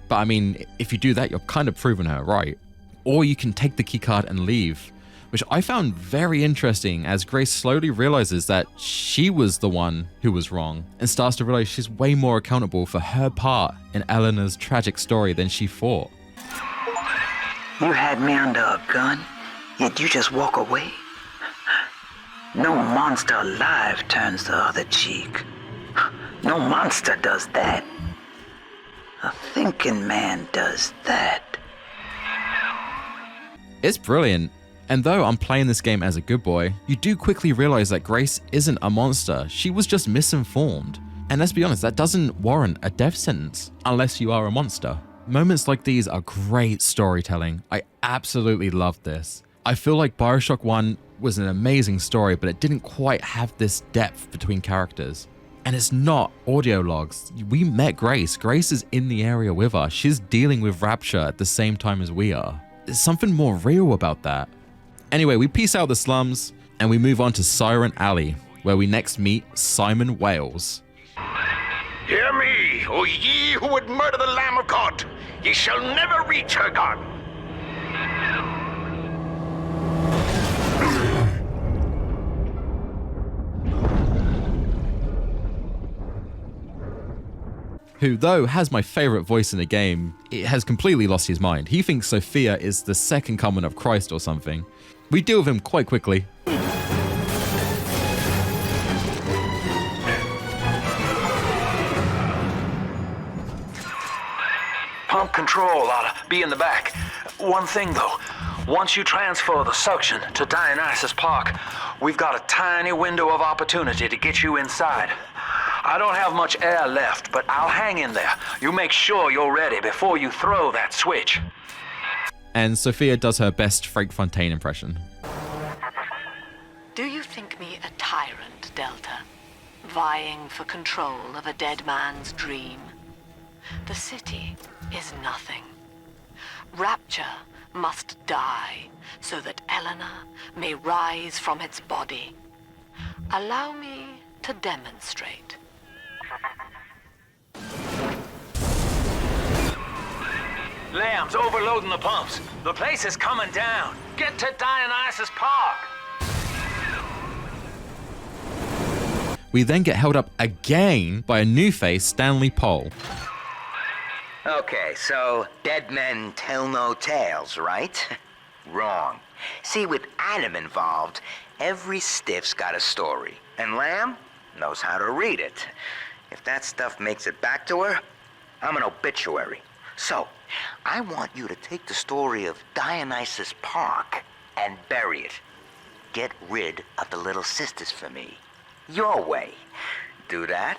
But I mean, if you do that, you're kind of proving her right. Or you can take the keycard and leave, which I found very interesting as Grace slowly realizes that she was the one who was wrong and starts to realize she's way more accountable for her part in Eleanor's tragic story than she thought. You had me under a gun, yet you just walk away? No monster alive turns the other cheek. No monster does that. A thinking man does that. It's brilliant. And though I'm playing this game as a good boy, you do quickly realize that Grace isn't a monster. She was just misinformed. And let's be honest, that doesn't warrant a death sentence unless you are a monster. Moments like these are great storytelling. I absolutely loved this. I feel like Bioshock 1 was an amazing story, but it didn't quite have this depth between characters. And it's not audio logs. We met Grace. Grace is in the area with us. She's dealing with Rapture at the same time as we are. There's something more real about that. Anyway, we peace out the slums and we move on to Siren Alley, where we next meet Simon Wales. Hear me, O ye who would murder the Lamb of God. Ye shall never reach her garden. Who, though has my favorite voice in the game, it has completely lost his mind. He thinks Sophia is the second coming of Christ or something. We deal with him quite quickly. Pump control ought to be in the back. One thing though, once you transfer the suction to Dionysus Park, we've got a tiny window of opportunity to get you inside. I don't have much air left, but I'll hang in there. You make sure you're ready before you throw that switch. And Sophia does her best Frank Fontaine impression. Do you think me a tyrant, Delta? Vying for control of a dead man's dream? The city is nothing. Rapture must die so that Eleanor may rise from its body. Allow me to demonstrate. Lamb's overloading the pumps. The place is coming down. Get to Dionysus Park. We then get held up again by a new face, Stanley Pohl. Okay, so dead men tell no tales, right? Wrong. See, with Adam involved, every stiff's got a story. And Lamb? knows how to read it. If that stuff makes it back to her, I'm an obituary. So, I want you to take the story of Dionysus Park and bury it. Get rid of the little sisters for me. Your way. Do that,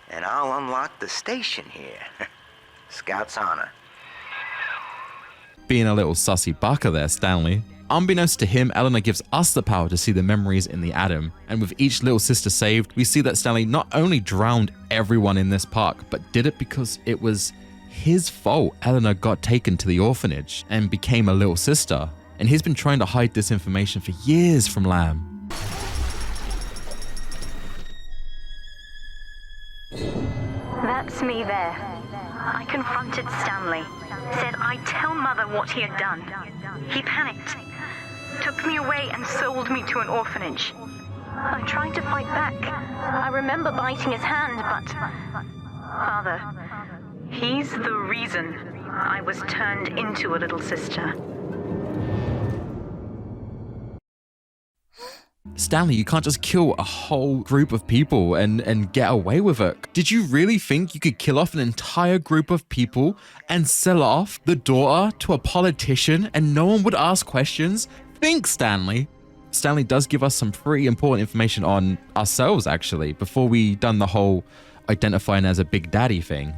and I'll unlock the station here. Scout's honor. Being a little sussy bucker there, Stanley. Unbeknownst to him, Eleanor gives us the power to see the memories in the Atom, and with each little sister saved, we see that Stanley not only drowned everyone in this park, but did it because it was his fault Eleanor got taken to the orphanage and became a little sister. And he's been trying to hide this information for years from Lamb. That's me there. I confronted Stanley. Said I'd tell Mother what he had done. He panicked. Took me away and sold me to an orphanage. I tried to fight back. I remember biting his hand, but... Father, he's the reason I was turned into a little sister. Stanley, you can't just kill a whole group of people and get away with it. Did you really think you could kill off an entire group of people and sell off the daughter to a politician and no one would ask questions? Think, Stanley. Stanley does give us some pretty important information on ourselves, actually, before we done the whole identifying as a big daddy thing.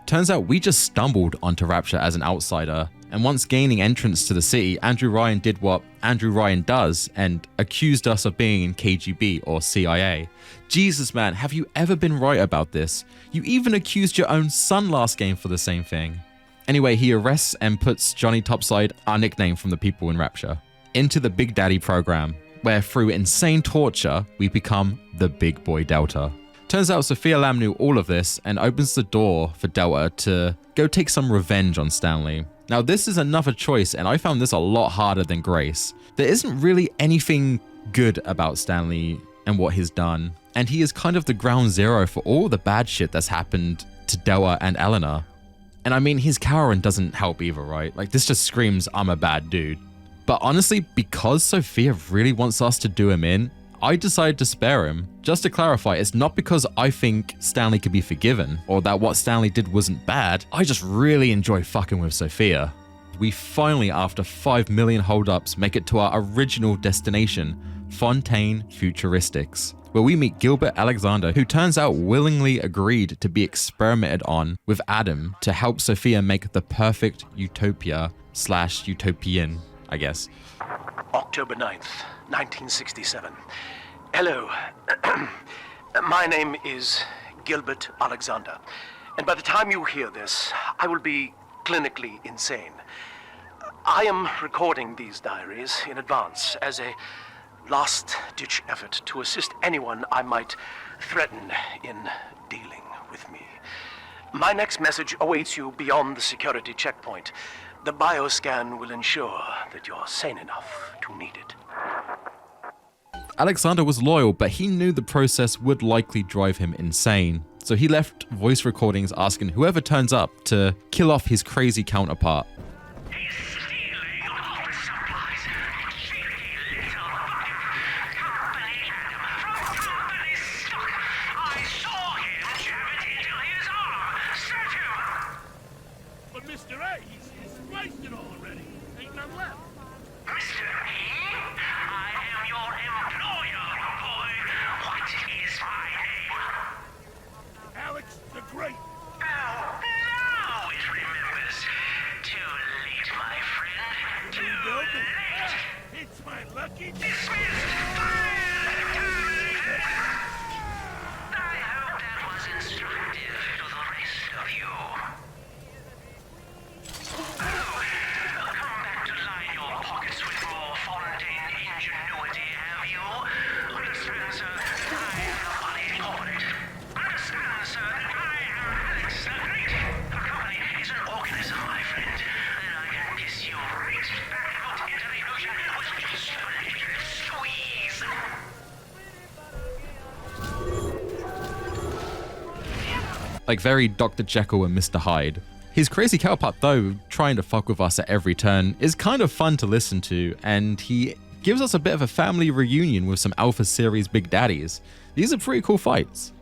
Turns out we just stumbled onto Rapture as an outsider, and once gaining entrance to the city, Andrew Ryan did what Andrew Ryan does and accused us of being in KGB or CIA. Jesus, man, have you ever been right about this? You even accused your own son last game for the same thing. Anyway, he arrests and puts Johnny Topside, our nickname from the people in Rapture, into the Big Daddy program, where through insane torture, we become the Big Boy Delta. Turns out Sophia Lamb knew all of this and opens the door for Delta to go take some revenge on Stanley. Now this is another choice, and I found this a lot harder than Grace. There isn't really anything good about Stanley and what he's done, and he is kind of the ground zero for all the bad shit that's happened to Delta and Eleanor. And I mean, his cowering doesn't help either, right? Like, this just screams, I'm a bad dude. But honestly, because Sophia really wants us to do him in, I decided to spare him. Just to clarify, it's not because I think Stanley could be forgiven or that what Stanley did wasn't bad. I just really enjoy fucking with Sophia. We finally, after 5 million holdups, make it to our original destination, Fontaine Futuristics, where we meet Gilbert Alexander, who turns out willingly agreed to be experimented on with Adam to help Sophia make the perfect utopia/utopian, I guess. October 9th, 1967. Hello. My name is Gilbert Alexander, and by the time you hear this, I will be clinically insane. I am recording these diaries in advance as a last-ditch effort to assist anyone I might threaten in dealing with me. My next message awaits you beyond the security checkpoint. The bioscan will ensure that you're sane enough to need it. Alexander was loyal, but he knew the process would likely drive him insane. So he left voice recordings asking whoever turns up to kill off his crazy counterpart. Like very Dr. Jekyll and Mr. Hyde. His crazy counterpart, though, trying to fuck with us at every turn, is kind of fun to listen to, and he gives us a bit of a family reunion with some Alpha Series Big Daddies. These are pretty cool fights.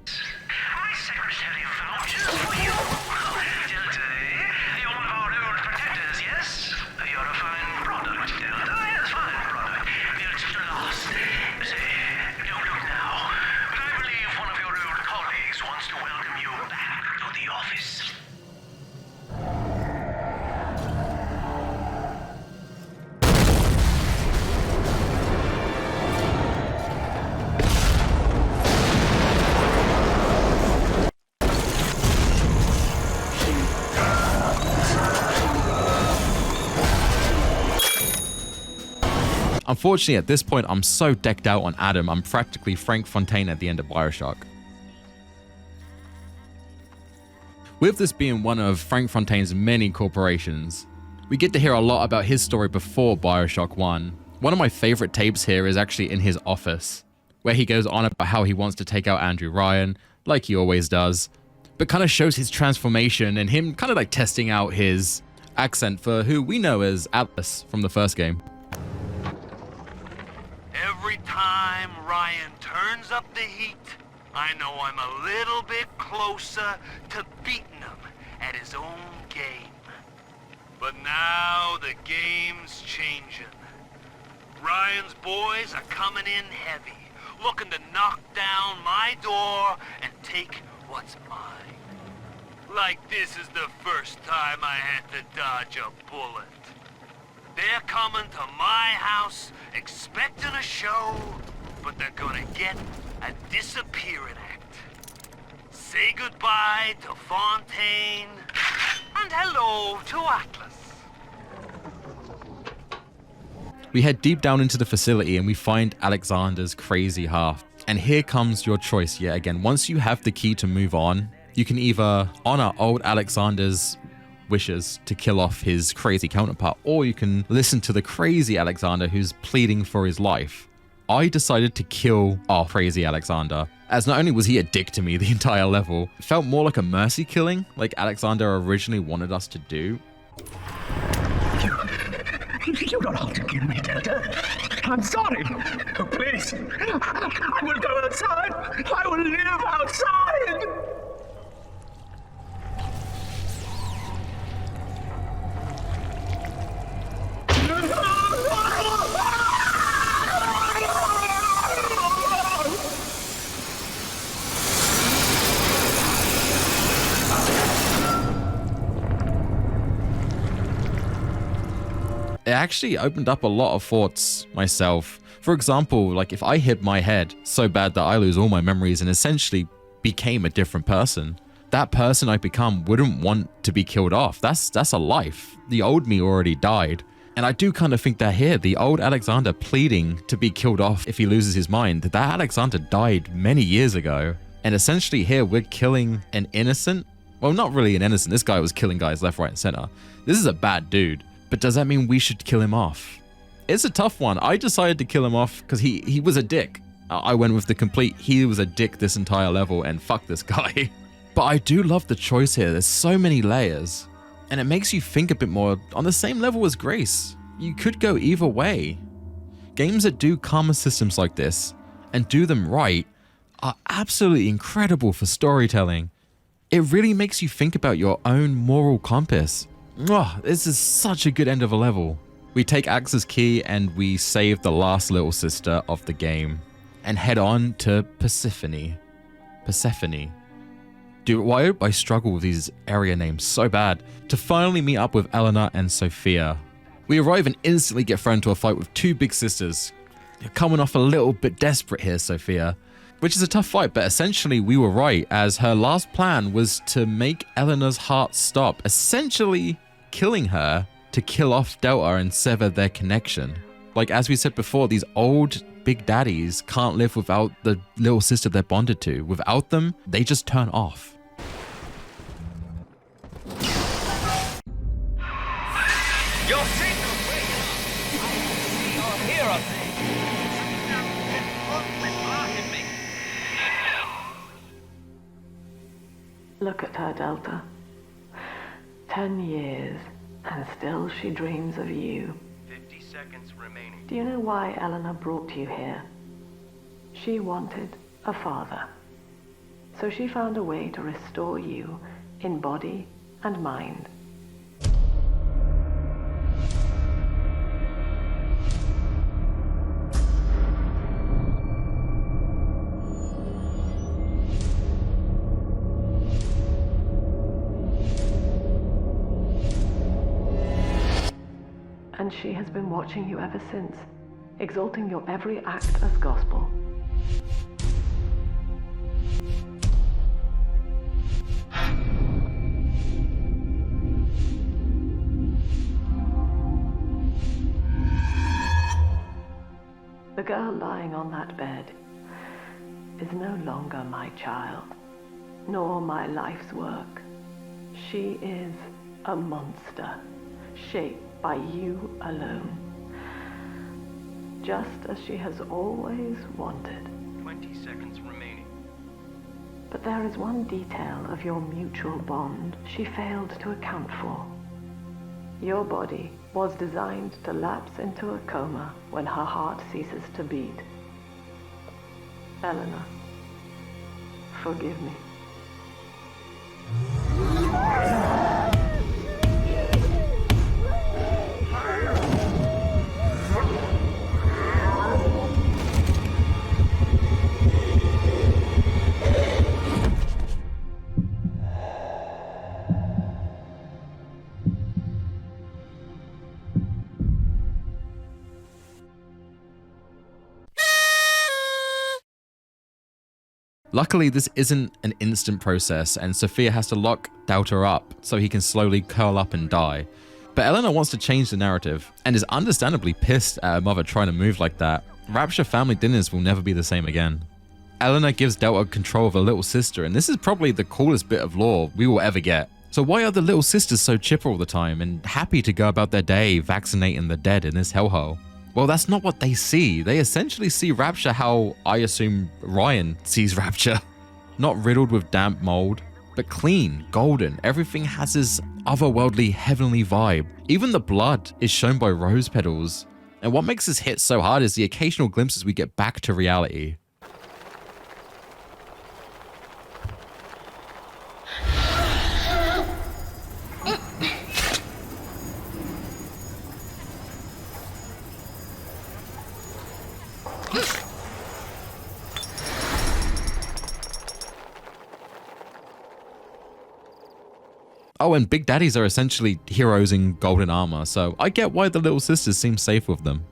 Unfortunately, at this point, I'm so decked out on Adam, I'm practically Frank Fontaine at the end of Bioshock. With this being one of Frank Fontaine's many corporations, we get to hear a lot about his story before Bioshock 1. One of my favorite tapes here is actually in his office, where he goes on about how he wants to take out Andrew Ryan, like he always does, but kind of shows his transformation and him kind of like testing out his accent for who we know as Atlas from the first game. Every time Ryan turns up the heat, I know I'm a little bit closer to beating him at his own game. But now the game's changing. Ryan's boys are coming in heavy, looking to knock down my door and take what's mine. Like this is the first time I had to dodge a bullet. They're coming to my house expecting a show, but they're gonna get a disappearing act. Say goodbye to Fontaine, and hello to Atlas. We head deep down into the facility and we find Alexander's crazy half. And here comes your choice yet again. Once you have the key to move on, you can either honor old Alexander's wishes to kill off his crazy counterpart, or you can listen to the crazy Alexander who's pleading for his life. I decided to kill our crazy Alexander, as not only was he a dick to me the entire level, it felt more like a mercy killing, like Alexander originally wanted us to do. You don't have to kill me, Delta. I'm sorry. Oh, please. I will go outside. I will live outside. It actually opened up a lot of thoughts myself. For example, like if I hit my head so bad that I lose all my memories and essentially became a different person, that person I become wouldn't want to be killed off. That's a life. The old me already died. And I do kind of think that here, the old Alexander pleading to be killed off if he loses his mind, that Alexander died many years ago. And essentially here, we're killing an innocent, well, not really an innocent. This guy was killing guys left, right, and center. This is a bad dude. But does that mean we should kill him off? It's a tough one. I decided to kill him off because he was a dick. I went with the complete, he was a dick this entire level and fuck this guy. But I do love the choice here. There's so many layers. And it makes you think a bit more on the same level as Grace. You could go either way. Games that do karma systems like this and do them right are absolutely incredible for storytelling. It really makes you think about your own moral compass. Oh, this is such a good end of a level. We take Axe's key and we save the last little sister of the game and head on to Persephone. Dude, why do I struggle with these area names so bad? To finally meet up with Eleanor and Sophia. We arrive and instantly get thrown into a fight with two big sisters. You're coming off a little bit desperate here, Sophia. Which is a tough fight, but essentially we were right, as her last plan was to make Eleanor's heart stop, essentially killing her to kill off Delta and sever their connection. Like as we said before, these old big daddies can't live without the little sister they're bonded to. Without them, they just turn off. Your signal here, I think. Look at her, Delta. 10 years, and still she dreams of you. 50 seconds seconds remaining. Do you know why Eleanor brought you here? She wanted a father. So she found a way to restore you in body and mind. And she has been watching you ever since, exalting your every act as gospel. The girl lying on that bed is no longer my child, nor my life's work. She is a monster, shaped by you alone, just as she has always wanted. 20 seconds remaining. But there is one detail of your mutual bond she failed to account for. Your body was designed to lapse into a coma when her heart ceases to beat. Eleanor, forgive me. Luckily, this isn't an instant process, and Sophia has to lock Doubter up so he can slowly curl up and die. But Eleanor wants to change the narrative, and is understandably pissed at her mother trying to move like that. Rapture family dinners will never be the same again. Eleanor gives Doubter control of her little sister, and this is probably the coolest bit of lore we will ever get. So why are the little sisters so chipper all the time, and happy to go about their day vaccinating the dead in this hellhole? Well, that's not what they see. They essentially see Rapture how I assume Ryan sees Rapture. Not riddled with damp mold, but clean, golden. Everything has this otherworldly, heavenly vibe. Even the blood is shown by rose petals. And what makes this hit so hard is the occasional glimpses we get back to reality. Oh, and big daddies are essentially heroes in golden armor, so I get why the little sisters seem safe with them.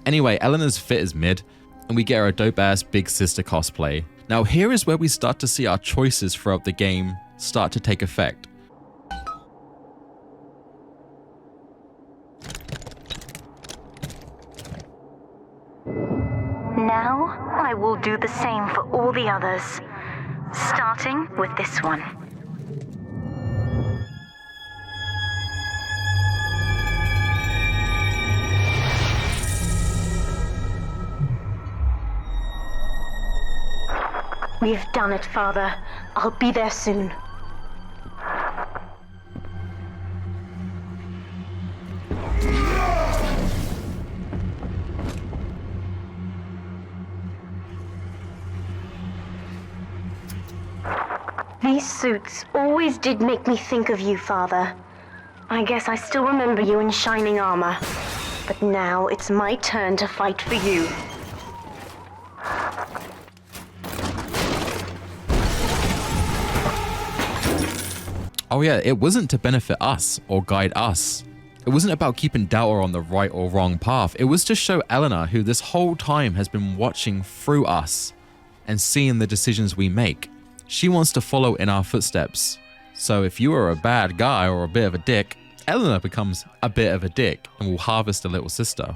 Anyway, Eleanor's fit is mid, and we get her a dope-ass big sister cosplay. Now here is where we start to see our choices throughout the game start to take effect. Now, I will do the same for all the others, starting with this one. We've done it, Father. I'll be there soon. These suits always did make me think of you, Father. I guess I still remember you in shining armor. But now it's my turn to fight for you. Oh yeah, it wasn't to benefit us or guide us. It wasn't about keeping Doubter on the right or wrong path. It was to show Eleanor, who this whole time has been watching through us and seeing the decisions we make. She wants to follow in our footsteps. So if you are a bad guy or a bit of a dick, Eleanor becomes a bit of a dick and will harvest the little sister.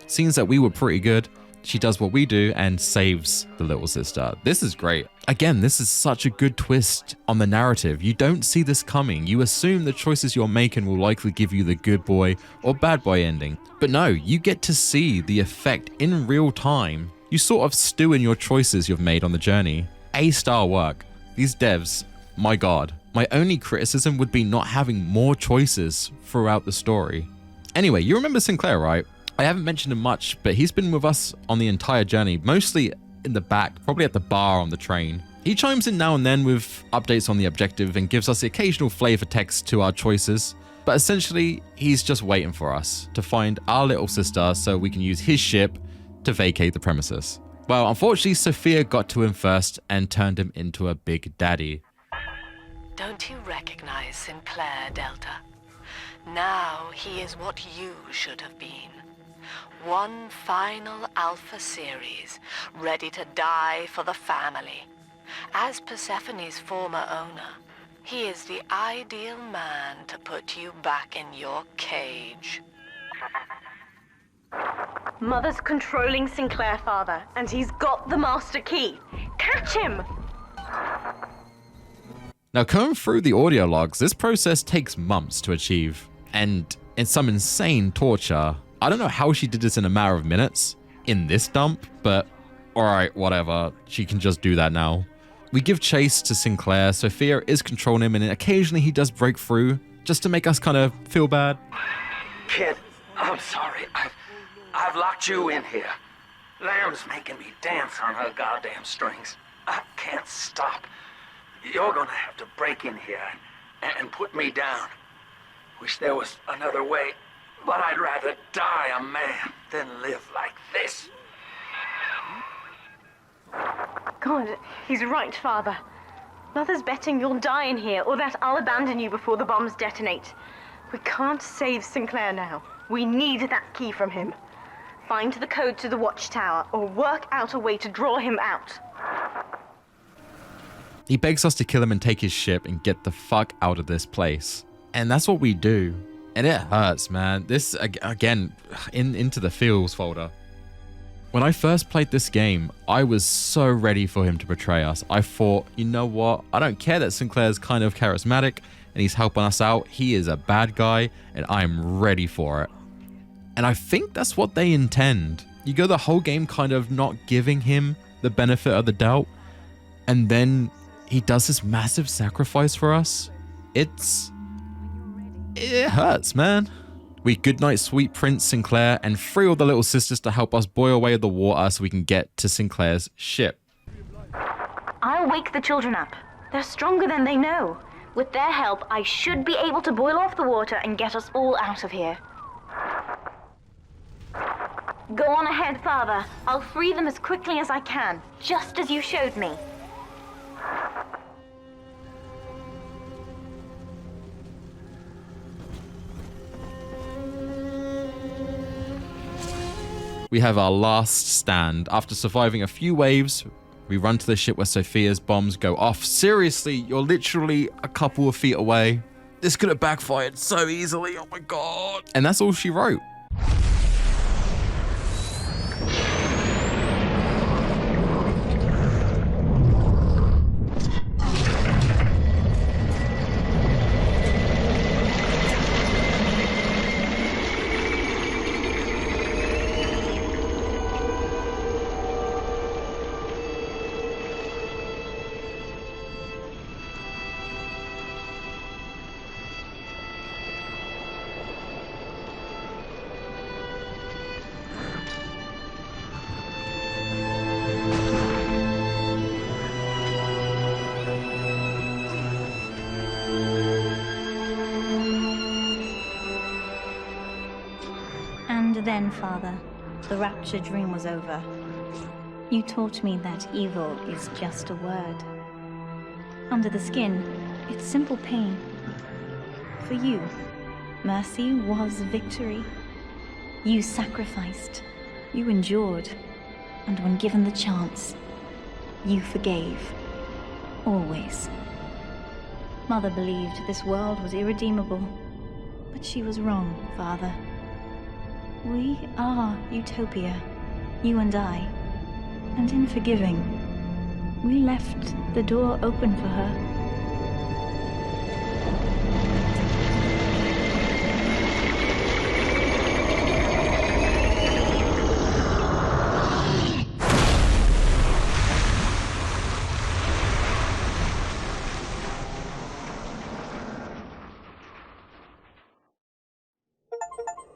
Seems that we were pretty good. She does what we do and saves the little sister. This is great. Again, this is such a good twist on the narrative. You don't see this coming. You assume the choices you're making will likely give you the good boy or bad boy ending. But no, you get to see the effect in real time. You sort of stew in your choices you've made on the journey. A-star work. These devs, my god. My only criticism would be not having more choices throughout the story. Anyway, you remember Sinclair, right? I haven't mentioned him much, but he's been with us on the entire journey, mostly in the back, probably at the bar on the train. He chimes in now and then with updates on the objective and gives us the occasional flavor text to our choices, but essentially he's just waiting for us to find our little sister so we can use his ship to vacate the premises. Well, unfortunately, Sophia got to him first and turned him into a big daddy. Don't you recognize Sinclair, Delta? Now he is what you should have been. One final Alpha series, ready to die for the family. As Persephone's former owner, he is the ideal man to put you back in your cage. Mother's controlling Sinclair, Father, and he's got the master key. Catch him! Now, going through the audio logs, this process takes months to achieve, and it's some insane torture. I don't know how she did this in a matter of minutes in this dump, but alright, whatever. She can just do that now. We give chase to Sinclair. Sophia is controlling him, and occasionally he does break through just to make us kind of feel bad. Kid, I'm sorry. I've locked you in here. Lamb's making me dance on her goddamn strings. I can't stop. You're gonna have to break in here and put me down. Wish there was another way, but I'd rather die a man than live like this. God, he's right, Father. Mother's betting you'll die in here, or that I'll abandon you before the bombs detonate. We can't save Sinclair now. We need that key from him. Find the code to the watchtower, or work out a way to draw him out. He begs us to kill him and take his ship and get the fuck out of this place. And that's what we do. And it hurts, man. This, again, into the feels folder. When I first played this game, I was so ready for him to betray us. I thought, you know what? I don't care that Sinclair's kind of charismatic and he's helping us out. He is a bad guy and I'm ready for it. And I think that's what they intend. You go the whole game kind of not giving him the benefit of the doubt. And then he does this massive sacrifice for us. It hurts, man. We goodnight sweet Prince Sinclair and free all the little sisters to help us boil away the water so we can get to Sinclair's ship. I'll wake the children up. They're stronger than they know. With their help, I should be able to boil off the water and get us all out of here. Go on ahead, Father. I'll free them as quickly as I can, just as you showed me. We have our last stand. After surviving a few waves, we run to the ship where Sophia's bombs go off. Seriously, you're literally a couple of feet away. This could have backfired so easily, oh my god. And that's all she wrote. Then, Father, the Rapture dream was over. You taught me that evil is just a word. Under the skin, it's simple pain. For you, mercy was victory. You sacrificed, you endured, and when given the chance, you forgave. Always. Mother believed this world was irredeemable, but she was wrong, Father. We are Utopia, you and I, and in forgiving, we left the door open for her.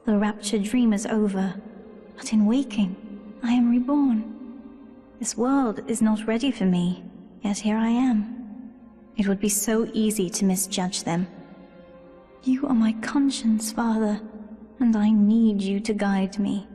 The Rapture dream is over, but in waking, I am reborn. This world is not ready for me, yet here I am. It would be so easy to misjudge them. You are my conscience, Father, and I need you to guide me.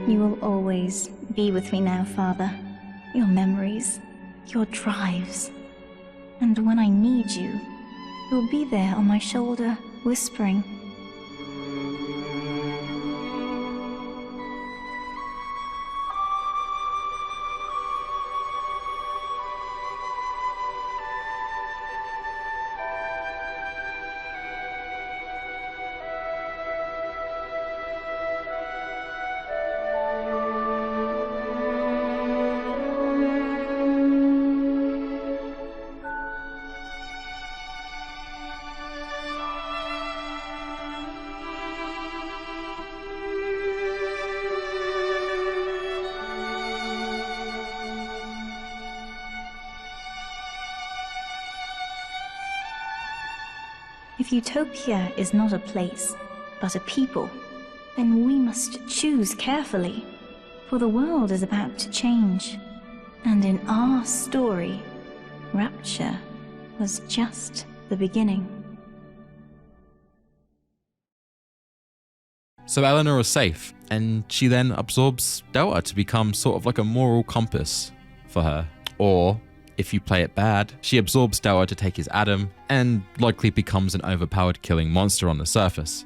You will always be with me now, Father. Your memories, your drives. And when I need you, you'll be there on my shoulder, whispering. If Utopia is not a place, but a people, then we must choose carefully, for the world is about to change. And in our story, Rapture was just the beginning. So Eleanor is safe, and she then absorbs Delta to become sort of like a moral compass for her. Or, if you play it bad, she absorbs Delta to take his Adam, and likely becomes an overpowered killing monster on the surface.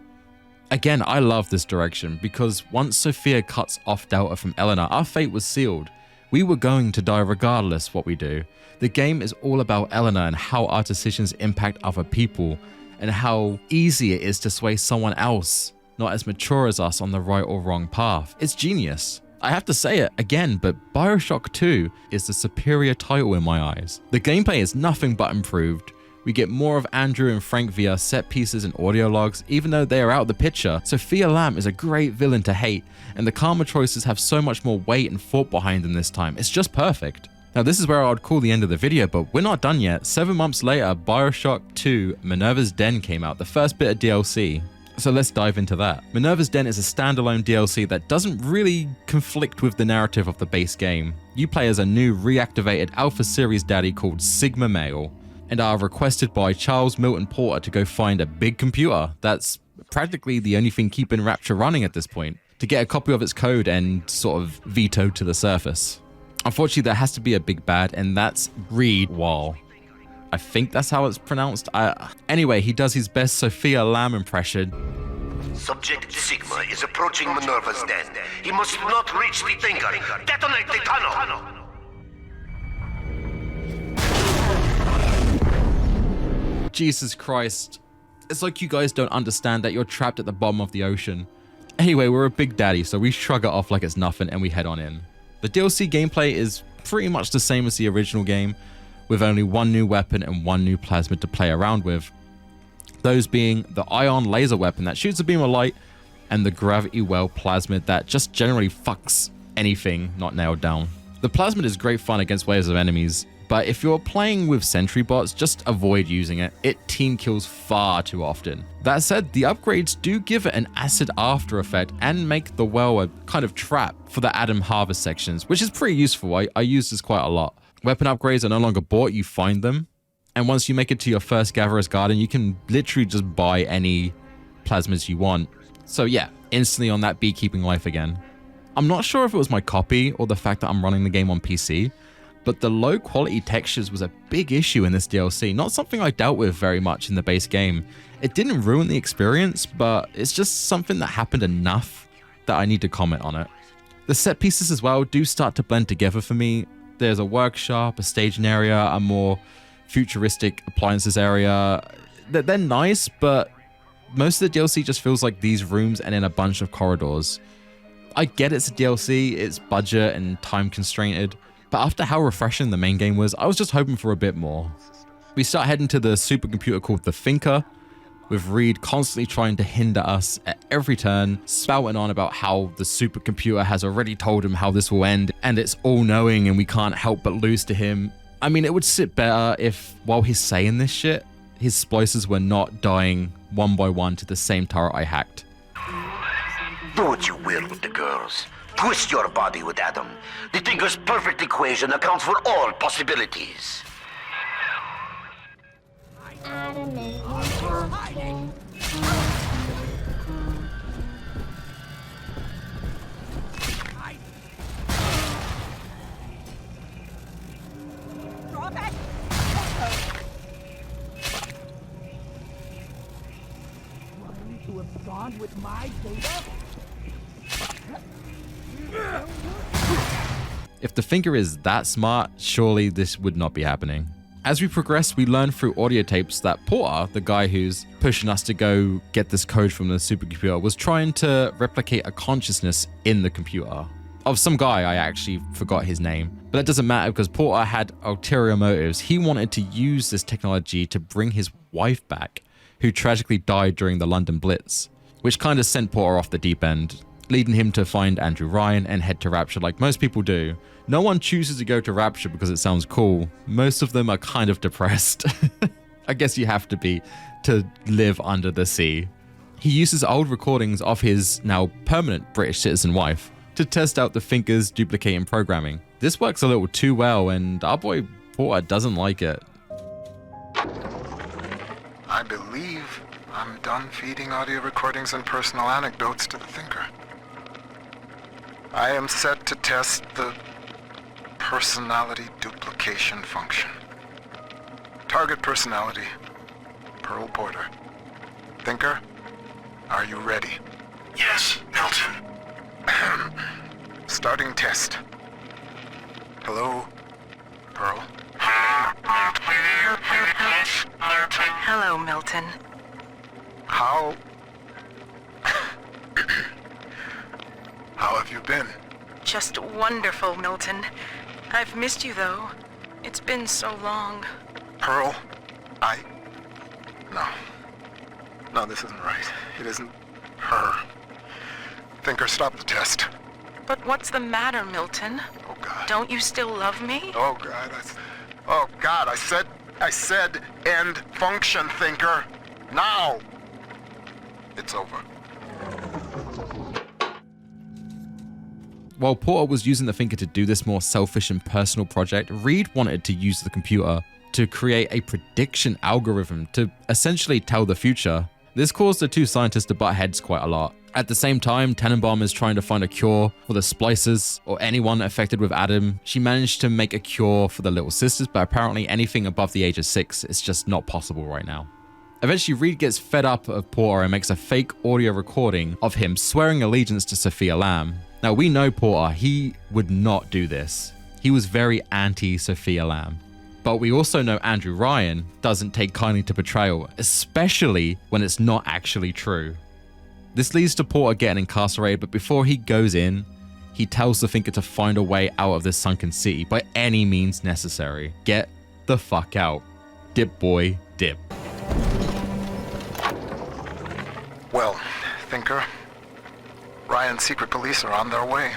Again, I love this direction, because once Sophia cuts off Delta from Eleanor, our fate was sealed. We were going to die regardless what we do. The game is all about Eleanor and how our decisions impact other people, and how easy it is to sway someone else, not as mature as us, on the right or wrong path. It's genius. I have to say it again, but Bioshock 2 is the superior title in my eyes. The gameplay is nothing but improved. We get more of Andrew and Frank via set pieces and audio logs, even though they are out of the picture. Sophia Lamb is a great villain to hate, and the karma choices have so much more weight and thought behind them this time. It's just perfect. Now this is where I would call the end of the video, but we're not done yet. 7 months later, Bioshock 2 Minerva's Den came out, the first bit of DLC. So let's dive into that. Minerva's Den is a standalone DLC that doesn't really conflict with the narrative of the base game. You play as a new reactivated Alpha Series daddy called Sigma Male, and are requested by Charles Milton Porter to go find a big computer that's practically the only thing keeping Rapture running at this point, to get a copy of its code and sort of veto to the surface. Unfortunately, there has to be a big bad, and that's Reed Wall. I think that's how it's pronounced. Anyway, he does his best Sophia Lamb impression. Subject Sigma is approaching Minerva's Den. He must not reach the thinker. Detonate the tunnel! Jesus Christ. It's like you guys don't understand that you're trapped at the bottom of the ocean. Anyway, we're a big daddy, so we shrug it off like it's nothing and we head on in. The DLC gameplay is pretty much the same as the original game, with only one new weapon and one new plasmid to play around with. Those being the ion laser weapon that shoots a beam of light, and the gravity well plasmid that just generally fucks anything not nailed down. The plasmid is great fun against waves of enemies, but if you're playing with sentry bots, just avoid using it. It team kills far too often. That said, the upgrades do give it an acid after effect and make the well a kind of trap for the Adam harvest sections, which is pretty useful. I use this quite a lot. Weapon upgrades are no longer bought, you find them. And once you make it to your first Gatherer's Garden, you can literally just buy any plasmids you want. So yeah, instantly on that beekeeping life again. I'm not sure if it was my copy or the fact that I'm running the game on PC, but the low quality textures was a big issue in this DLC, not something I dealt with very much in the base game. It didn't ruin the experience, but it's just something that happened enough that I need to comment on it. The set pieces as well do start to blend together for me. There's a workshop, a staging area, a more futuristic appliances area. They're nice, but most of the DLC just feels like these rooms and then a bunch of corridors. I get it's a DLC, it's budget and time constrained, But after how refreshing the main game was, I was just hoping for a bit more. We start heading to the supercomputer called the Thinker, with Reed constantly trying to hinder us at every turn, spouting on about how the supercomputer has already told him how this will end, and it's all-knowing and we can't help but lose to him. I mean, it would sit better if, while he's saying this shit, his splices were not dying one by one to the same turret I hacked. Do what you will with the girls. Twist your body with Adam. The Thinker's perfect equation accounts for all possibilities. Adam is hiding. Drop it! Trying to abscond with my data? If the Thinker is that smart, surely this would not be happening. As we progress, we learn through audio tapes that Porter, the guy who's pushing us to go get this code from the supercomputer, was trying to replicate a consciousness in the computer. Of some guy, I actually forgot his name. But that doesn't matter because Porter had ulterior motives. He wanted to use this technology to bring his wife back, who tragically died during the London Blitz, which kind of sent Porter off the deep end, leading him to find Andrew Ryan and head to Rapture like most people do. No one chooses to go to Rapture because it sounds cool. Most of them are kind of depressed. I guess you have to be to live under the sea. He uses old recordings of his now permanent British citizen wife to test out the Thinker's duplicating programming. This works a little too well and our boy Porter doesn't like it. I believe I'm done feeding audio recordings and personal anecdotes to the Thinker. I am set to test the personality duplication function. Target personality, Pearl Porter. Thinker, are you ready? Yes, Milton. Starting test. Hello, Pearl. Hello, Milton. How have you been? Just wonderful, Milton. I've missed you, though. It's been so long. Pearl, No, this isn't right. It isn't her. Thinker, stop the test. But what's the matter, Milton? Oh, God. Don't you still love me? Oh, God, I said end function, Thinker. Now! It's over. While Porter was using the Thinker to do this more selfish and personal project, Reed wanted to use the computer to create a prediction algorithm to essentially tell the future. This caused the two scientists to butt heads quite a lot. At the same time, Tenenbaum is trying to find a cure for the splicers or anyone affected with Adam. She managed to make a cure for the little sisters, but apparently anything above the age of 6 is just not possible right now. Eventually, Reed gets fed up of Porter and makes a fake audio recording of him swearing allegiance to Sophia Lamb. Now, we know Porter, he would not do this. He was very anti-Sophia Lamb. But we also know Andrew Ryan doesn't take kindly to betrayal, especially when it's not actually true. This leads to Porter getting incarcerated, but before he goes in, he tells the Thinker to find a way out of this sunken city by any means necessary. Get the fuck out. Dip boy, dip. Well, Thinker, Ryan's secret police are on their way.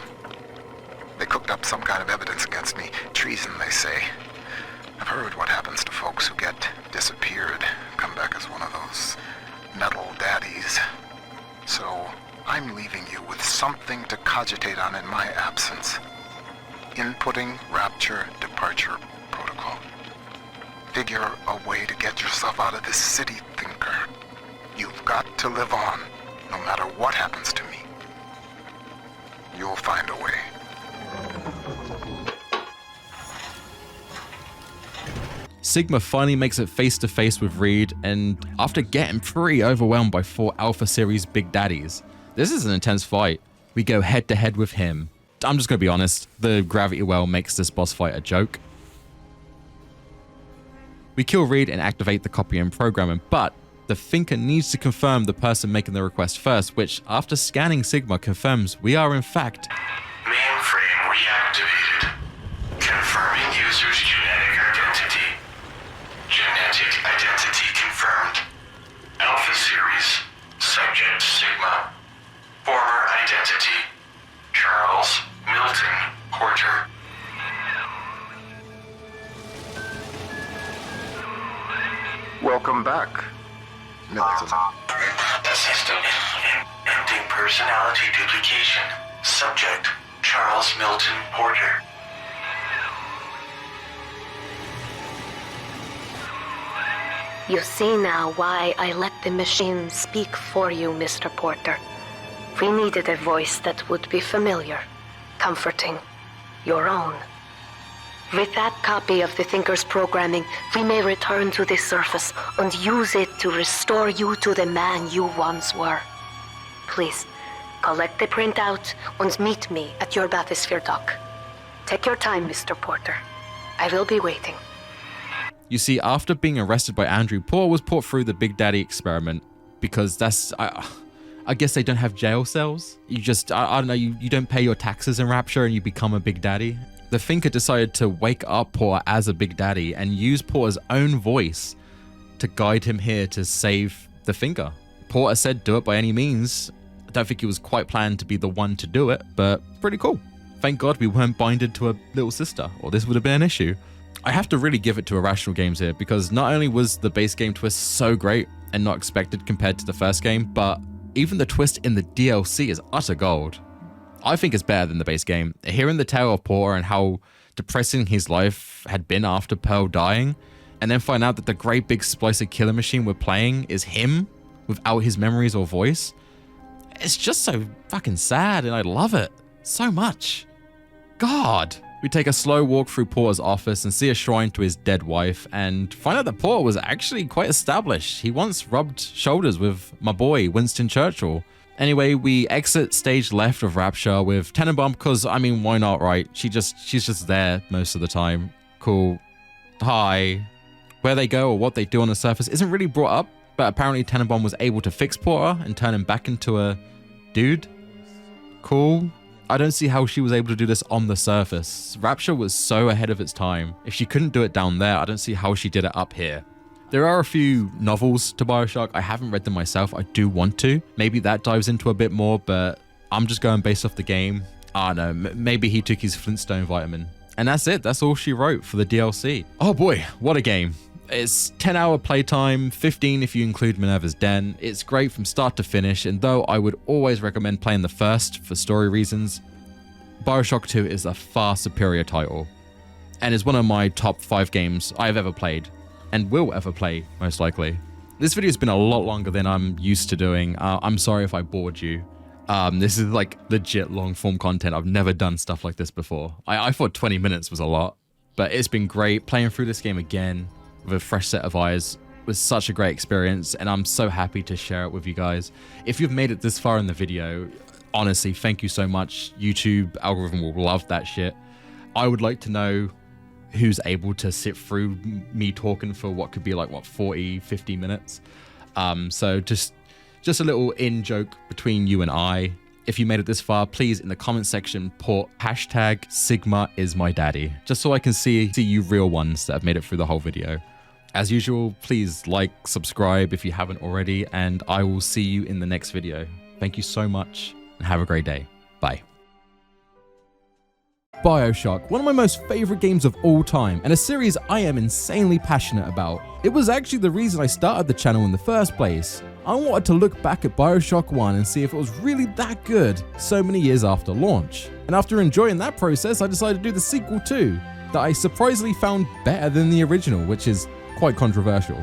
They cooked up some kind of evidence against me. Treason, they say. I've heard what happens to folks who get disappeared, come back as one of those metal daddies. So, I'm leaving you with something to cogitate on in my absence. Inputting Rapture Departure Protocol. Figure a way to get yourself out of this city, Thinker. You've got to live on, no matter what happens to me. You'll find a way. Sigma finally makes it face to face with Reed, and after getting pretty overwhelmed by 4 Alpha Series Big Daddies, this is an intense fight. We go head to head with him. I'm just gonna be honest, the gravity well makes this boss fight a joke. We kill Reed and activate the copy and programming, but the Thinker needs to confirm the person making the request first, which after scanning Sigma confirms we are in fact Mainframe reactivated. Confirm Subject Sigma. Former identity, Charles Milton Porter. Welcome back, Milton. System ending personality duplication. Subject Charles Milton Porter. You see now why I let the machine speak for you, Mr. Porter. We needed a voice that would be familiar, comforting, your own. With that copy of the Thinker's programming, we may return to the surface and use it to restore you to the man you once were. Please, collect the printout and meet me at your bathysphere dock. Take your time, Mr. Porter. I will be waiting. You see, after being arrested by Andrew, Porter was put through the Big Daddy experiment because that's... I guess they don't have jail cells. You just, I don't know, you don't pay your taxes in Rapture and you become a Big Daddy. The Thinker decided to wake up Porter as a Big Daddy and use Porter's own voice to guide him here to save the Thinker. Porter said do it by any means. I don't think he was quite planned to be the one to do it, but pretty cool. Thank God we weren't binded to a little sister, or this would have been an issue. I have to really give it to Irrational Games here, because not only was the base game twist so great and not expected compared to the first game, but even the twist in the DLC is utter gold. I think it's better than the base game. Hearing the tale of Porter and how depressing his life had been after Pearl dying, and then find out that the great big splicer killer machine we're playing is him without his memories or voice, it's just so fucking sad, and I love it so much. God. We take a slow walk through Porter's office and see a shrine to his dead wife and find out that Porter was actually quite established. He once rubbed shoulders with my boy, Winston Churchill. Anyway, we exit stage left of Rapture with Tenenbaum because, I mean, why not, right? She's just there most of the time. Cool. Hi. Where they go or what they do on the surface isn't really brought up, but apparently Tenenbaum was able to fix Porter and turn him back into a dude. Cool. I don't see how she was able to do this on the surface. Rapture was so ahead of its time. If she couldn't do it down there, I don't see how she did it up here. There are a few novels to Bioshock. I haven't read them myself. I do want to. Maybe that dives into a bit more, but I'm just going based off the game. I don't know, maybe he took his Flintstone vitamin. And that's it. That's all she wrote for the DLC. Oh boy, what a game. It's 10-hour playtime, 15 if you include Minerva's Den. It's great from start to finish, and though I would always recommend playing the first for story reasons, Bioshock 2 is a far superior title, and is one of my top 5 games I've ever played, and will ever play, most likely. This video's been a lot longer than I'm used to doing. I'm sorry if I bored you. This is like legit long form content. I've never done stuff like this before. I thought 20 minutes was a lot, but it's been great playing through this game again with a fresh set of eyes. Was such a great experience, and I'm so happy to share it with you guys. If you've made it this far in the video, honestly, thank you so much. YouTube algorithm will love that shit. I would like to know who's able to sit through me talking for what could be like, what, 40, 50 minutes. So just a little in joke between you and I. If you made it this far, please in the comment section put hashtag Sigma is my daddy, just so I can see you real ones that have made it through the whole video. As usual, please like, subscribe if you haven't already, and I will see you in the next video. Thank you so much, and have a great day. Bye. Bioshock, one of my most favorite games of all time, and a series I am insanely passionate about. It was actually the reason I started the channel in the first place. I wanted to look back at Bioshock 1 and see if it was really that good so many years after launch. And after enjoying that process, I decided to do the sequel too, that I surprisingly found better than the original, which is quite controversial.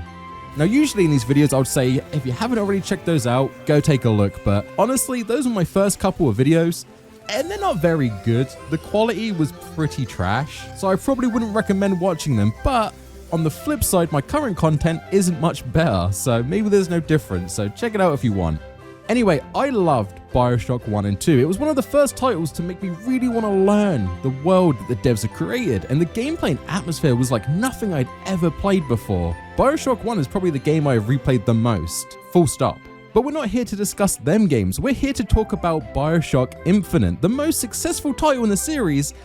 Now usually in these videos I would say if you haven't already checked those out, go take a look, but honestly those were my first couple of videos and they're not very good. The quality was pretty trash, so I probably wouldn't recommend watching them, but on the flip side my current content isn't much better, so maybe there's no difference, so check it out if you want. Anyway, I loved Bioshock 1 and 2. It was one of the first titles to make me really want to learn the world that the devs have created, and the gameplay and atmosphere was like nothing I'd ever played before. Bioshock 1 is probably the game I've replayed the most, full stop. But we're not here to discuss them games, we're here to talk about Bioshock Infinite, the most successful title in the series,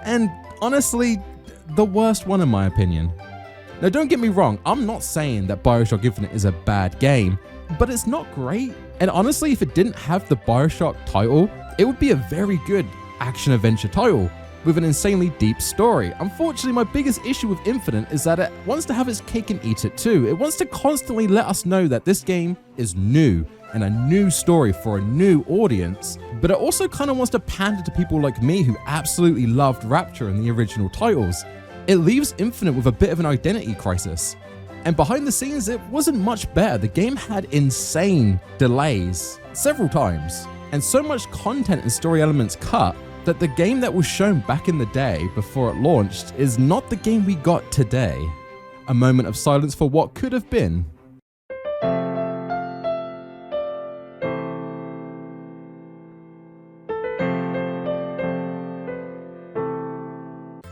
and honestly, the worst one in my opinion. Now don't get me wrong, I'm not saying that Bioshock Infinite is a bad game. but it's not great. And honestly, if it didn't have the Bioshock title, it would be a very good action-adventure title with an insanely deep story. Unfortunately, my biggest issue with Infinite is that it wants to have its cake and eat it too. It wants to constantly let us know that this game is new and a new story for a new audience, but it also kind of wants to pander to people like me who absolutely loved Rapture and the original titles. It leaves Infinite with a bit of an identity crisis. And behind the scenes, it wasn't much better. The game had insane delays several times, and so much content and story elements cut that the game that was shown back in the day before it launched is not the game we got today. A moment of silence for what could have been.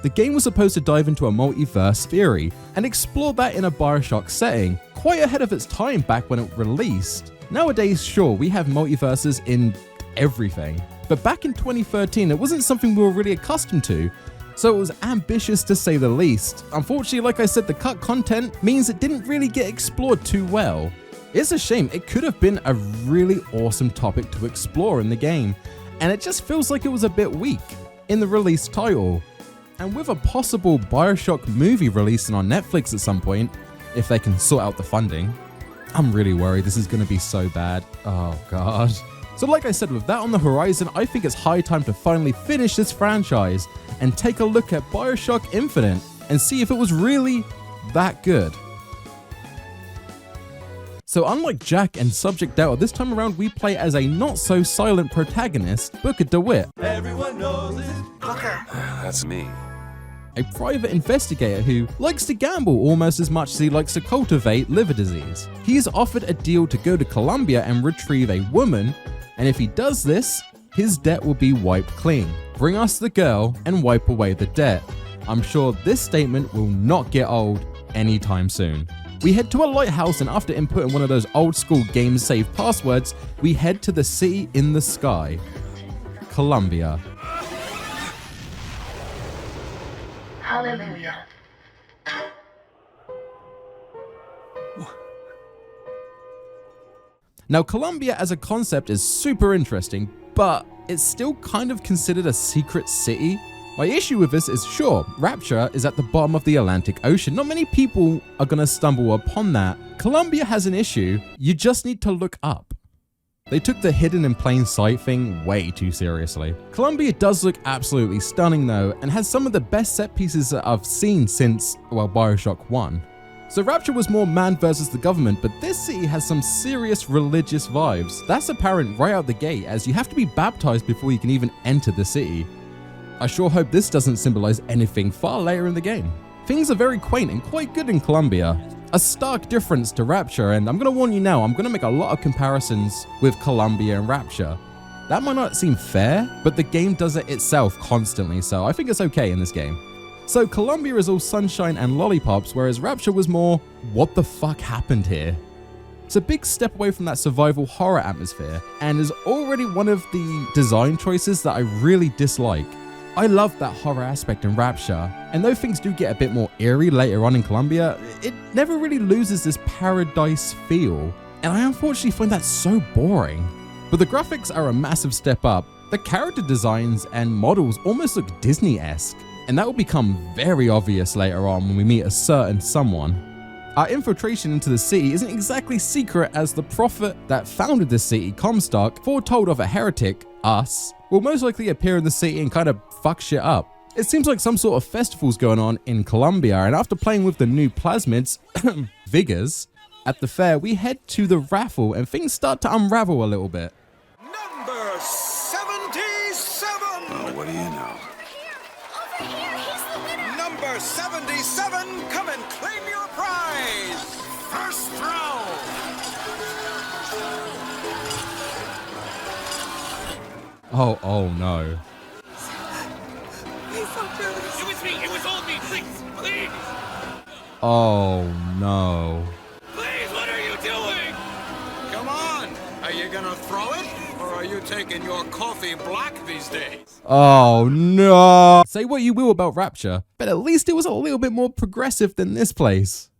The game was supposed to dive into a multiverse theory and explore that in a Bioshock setting, quite ahead of its time back when it released. Nowadays, sure, we have multiverses in everything, but back in 2013 it wasn't something we were really accustomed to, so it was ambitious to say the least. Unfortunately, like I said, the cut content means it didn't really get explored too well. It's a shame. It could have been a really awesome topic to explore in the game, and it just feels like it was a bit weak in the release title. And with a possible Bioshock movie releasing on Netflix at some point, if they can sort out the funding, I'm really worried this is going to be so bad. Oh god. So like I said, with that on the horizon, I think it's high time to finally finish this franchise and take a look at Bioshock Infinite and see if it was really that good. So unlike Jack and Subject Delta, this time around we play as a not-so-silent protagonist, Booker DeWitt. Everyone knows it. Booker. That's me. A private investigator who likes to gamble almost as much as he likes to cultivate liver disease. He is offered a deal to go to Colombia and retrieve a woman, and if he does this, his debt will be wiped clean. Bring us the girl and wipe away the debt. I'm sure this statement will not get old anytime soon. We head to a lighthouse, and after inputting one of those old school game save passwords, we head to the city in the sky, Colombia. Hallelujah. Now, Colombia as a concept is super interesting, but it's still kind of considered a secret city. My issue with this is, sure, Rapture is at the bottom of the Atlantic Ocean. Not many people are gonna stumble upon that. Colombia has an issue. You just need to look up. They took the hidden in plain sight thing way too seriously. Colombia does look absolutely stunning though, and has some of the best set pieces that I've seen since, well, Bioshock 1. So Rapture was more man versus the government, but this city has some serious religious vibes. That's apparent right out the gate, as you have to be baptized before you can even enter the city. I sure hope this doesn't symbolize anything far later in the game. Things are very quaint and quite good in Colombia. A stark difference to Rapture, and I'm gonna warn you now, I'm gonna make a lot of comparisons with Colombia and Rapture. That might not seem fair, but the game does it itself constantly, so I think it's okay in this game. So Colombia is all sunshine and lollipops, whereas Rapture was more, what the fuck happened here? It's a big step away from that survival horror atmosphere, and is already one of the design choices that I really dislike. I love that horror aspect in Rapture, and though things do get a bit more eerie later on in Colombia, it never really loses this paradise feel, and I unfortunately find that so boring. But the graphics are a massive step up. The character designs and models almost look Disney-esque, and that will become very obvious later on when we meet a certain someone. Our infiltration into the city isn't exactly secret, as the prophet that founded the city, Comstock, foretold of a heretic, us, will most likely appear in the city and kind of fuck shit up. It seems like some sort of festival's going on in Colombia, and after playing with the new plasmids, Vigors, at the fair, we head to the raffle and things start to unravel a little bit. Number 77! Oh, what do you know? Number 77, come and claim your prize! First round! Oh no. It was me! It was all me! Please! Please! Oh no. Please, what are you doing? Come on! Are you gonna throw it? Or are you taking your coffee black these days? Oh no. Say what you will about Rapture, but at least it was a little bit more progressive than this place.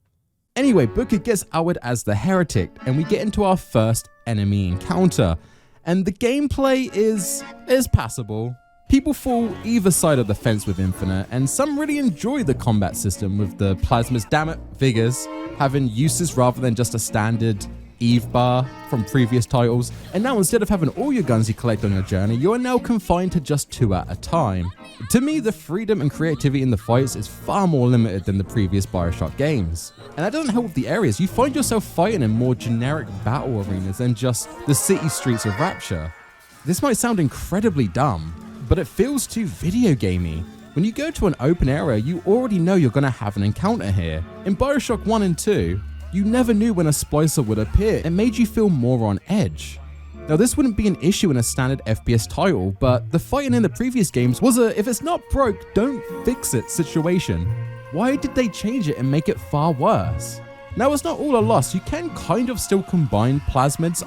Anyway, Booker gets outed as the heretic, and we get into our first enemy encounter. And the gameplay is passable. People fall either side of the fence with Infinite, and some really enjoy the combat system with the plasmas, damn it, Vigors, having uses rather than just a standard Eve bar from previous titles. And now instead of having all your guns you collect on your journey, you are now confined to just 2 at a time. To me, the freedom and creativity in the fights is far more limited than the previous Bioshock games. And that doesn't help with the areas. You find yourself fighting in more generic battle arenas than just the city streets of Rapture. This might sound incredibly dumb, but it feels too video gamey. When you go to an open area, you already know you're gonna have an encounter here. In Bioshock 1 and 2, you never knew when a splicer would appear. It made you feel more on edge. Now this wouldn't be an issue in a standard FPS title, but the fighting in the previous games was a if it's not broke, don't fix it situation. Why did they change it and make it far worse? Now it's not all a loss, you can kind of still combine plasmids,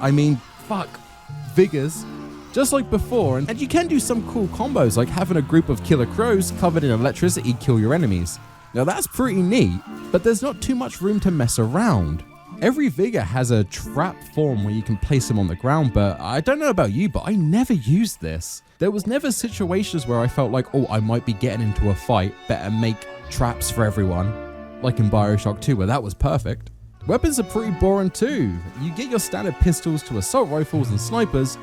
Vigors, just like before, and you can do some cool combos like having a group of killer crows covered in electricity kill your enemies. Now that's pretty neat, but there's not too much room to mess around. Every Vigor has a trap form where you can place them on the ground, but I don't know about you, but I never used this. There was never situations where I felt like, oh, I might be getting into a fight, better make traps for everyone. Like in Bioshock 2 where that was perfect. Weapons are pretty boring too. You get your standard pistols to assault rifles and snipers,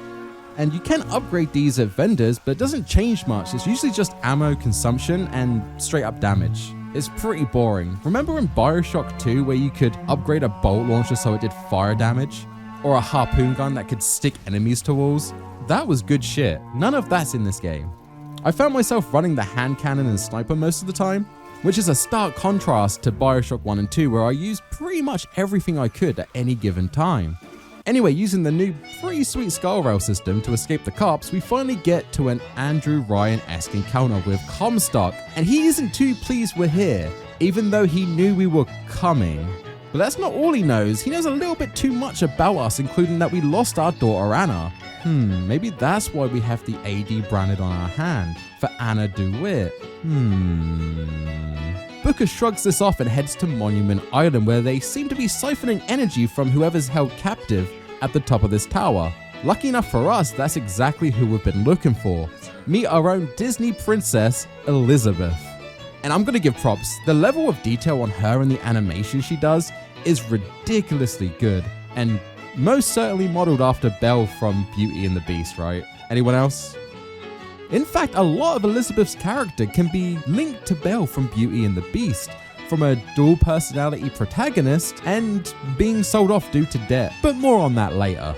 and you can upgrade these at vendors, but it doesn't change much. It's usually just ammo consumption and straight up damage. It's pretty boring. Remember in Bioshock 2 where you could upgrade a bolt launcher so it did fire damage? Or a harpoon gun that could stick enemies to walls? That was good shit. None of that's in this game. I found myself running the hand cannon and sniper most of the time, which is a stark contrast to Bioshock 1 and 2 where I used pretty much everything I could at any given time. Anyway, using the new pretty sweet skull rail system to escape the cops, we finally get to an Andrew Ryan-esque encounter with Comstock, and he isn't too pleased we're here, even though he knew we were coming. But that's not all he knows. He knows a little bit too much about us, including that we lost our daughter Anna. Maybe that's why we have the AD branded on our hand, for Anna DeWitt. Booker shrugs this off and heads to Monument Island, where they seem to be siphoning energy from whoever's held captive at the top of this tower. Lucky enough for us, that's exactly who we've been looking for. Meet our own Disney princess, Elizabeth. And I'm gonna give props. The level of detail on her and the animation she does is ridiculously good, and most certainly modeled after Belle from Beauty and the Beast, right? Anyone else? In fact, a lot of Elizabeth's character can be linked to Belle from Beauty and the Beast, from a dual personality protagonist and being sold off due to debt, but more on that later.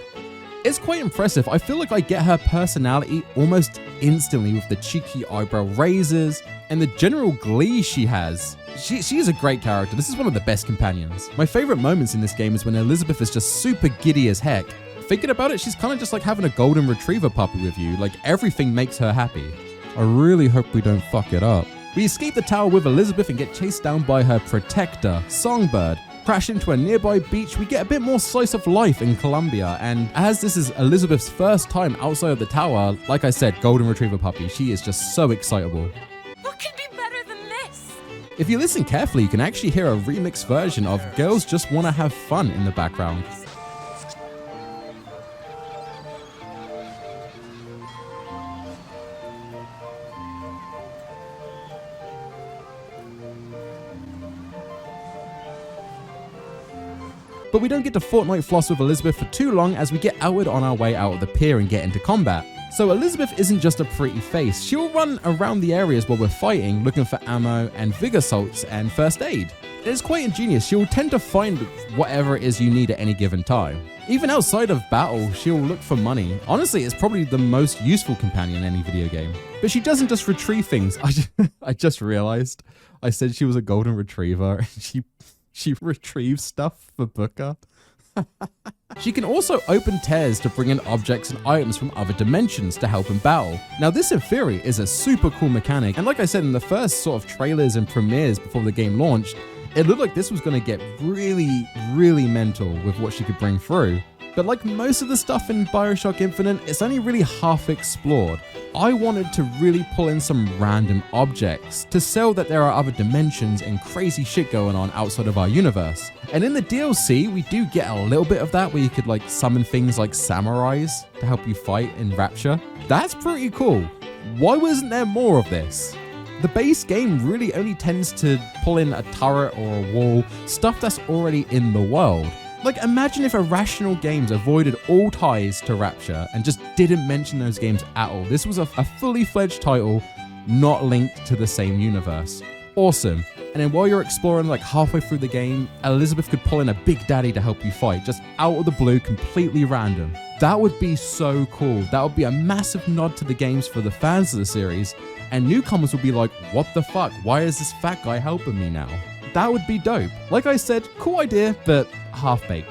It's quite impressive. I feel like I get her personality almost instantly with the cheeky eyebrow raises and the general glee she has. She is a great character. This is one of the best companions. My favorite moments in this game is when Elizabeth is just super giddy as heck. Thinking about it, she's kind of just like having a golden retriever puppy with you. Like everything makes her happy. I really hope we don't fuck it up. We escape the tower with Elizabeth and get chased down by her protector, Songbird. Crash into a nearby beach, we get a bit more slice of life in Colombia, and as this is Elizabeth's first time outside of the tower, like I said, golden retriever puppy, she is just so excitable. What could be better than this? If you listen carefully, you can actually hear a remix version of Girls Just Wanna Have Fun in the background. But we don't get to Fortnite floss with Elizabeth for too long as we get outed on our way out of the pier and get into combat. So Elizabeth isn't just a pretty face, she'll run around the areas while we're fighting looking for ammo and vigor salts and first aid. It is quite ingenious, she'll tend to find whatever it is you need at any given time. Even outside of battle, she'll look for money. Honestly, it's probably the most useful companion in any video game. But she doesn't just retrieve things. I just realized I said she was a golden retriever and she retrieves stuff for Booker. She can also open tears to bring in objects and items from other dimensions to help in battle. Now this in theory is a super cool mechanic, and like I said in the first sort of trailers and premieres before the game launched, it looked like this was going to get really mental with what she could bring through. But like most of the stuff in Bioshock Infinite, it's only really half explored. I wanted to really pull in some random objects to sell that there are other dimensions and crazy shit going on outside of our universe. And in the DLC, we do get a little bit of that where you could like summon things like samurais to help you fight in Rapture. That's pretty cool. Why wasn't there more of this? The base game really only tends to pull in a turret or a wall, stuff that's already in the world. Like, imagine if Irrational Games avoided all ties to Rapture and just didn't mention those games at all. This was a fully fledged title, not linked to the same universe. Awesome. And then while you're exploring like halfway through the game, Elizabeth could pull in a Big Daddy to help you fight, just out of the blue, completely random. That would be so cool. That would be a massive nod to the games for the fans of the series, and newcomers would be like, what the fuck? Why is this fat guy helping me now? That would be dope. Like I said, cool idea, but half-baked.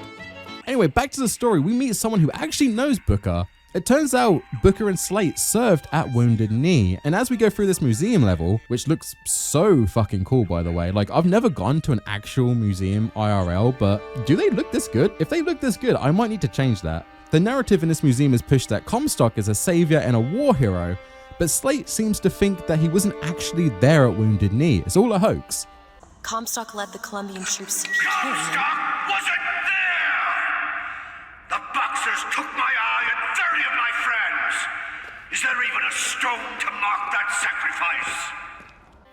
Anyway, back to the story. We meet someone who actually knows Booker. It turns out Booker and Slate served at Wounded Knee, and as we go through this museum level, which looks so fucking cool by the way, like I've never gone to an actual museum IRL, but do they look this good? If they look this good, I might need to change that. The narrative in this museum is pushed that Comstock is a savior and a war hero, but Slate seems to think that he wasn't actually there at Wounded Knee. It's all a hoax. Comstock led the Colombian troops to Comstock wasn't there! The boxers took my eye and 30 of my friends! Is there even a stone to mark that sacrifice?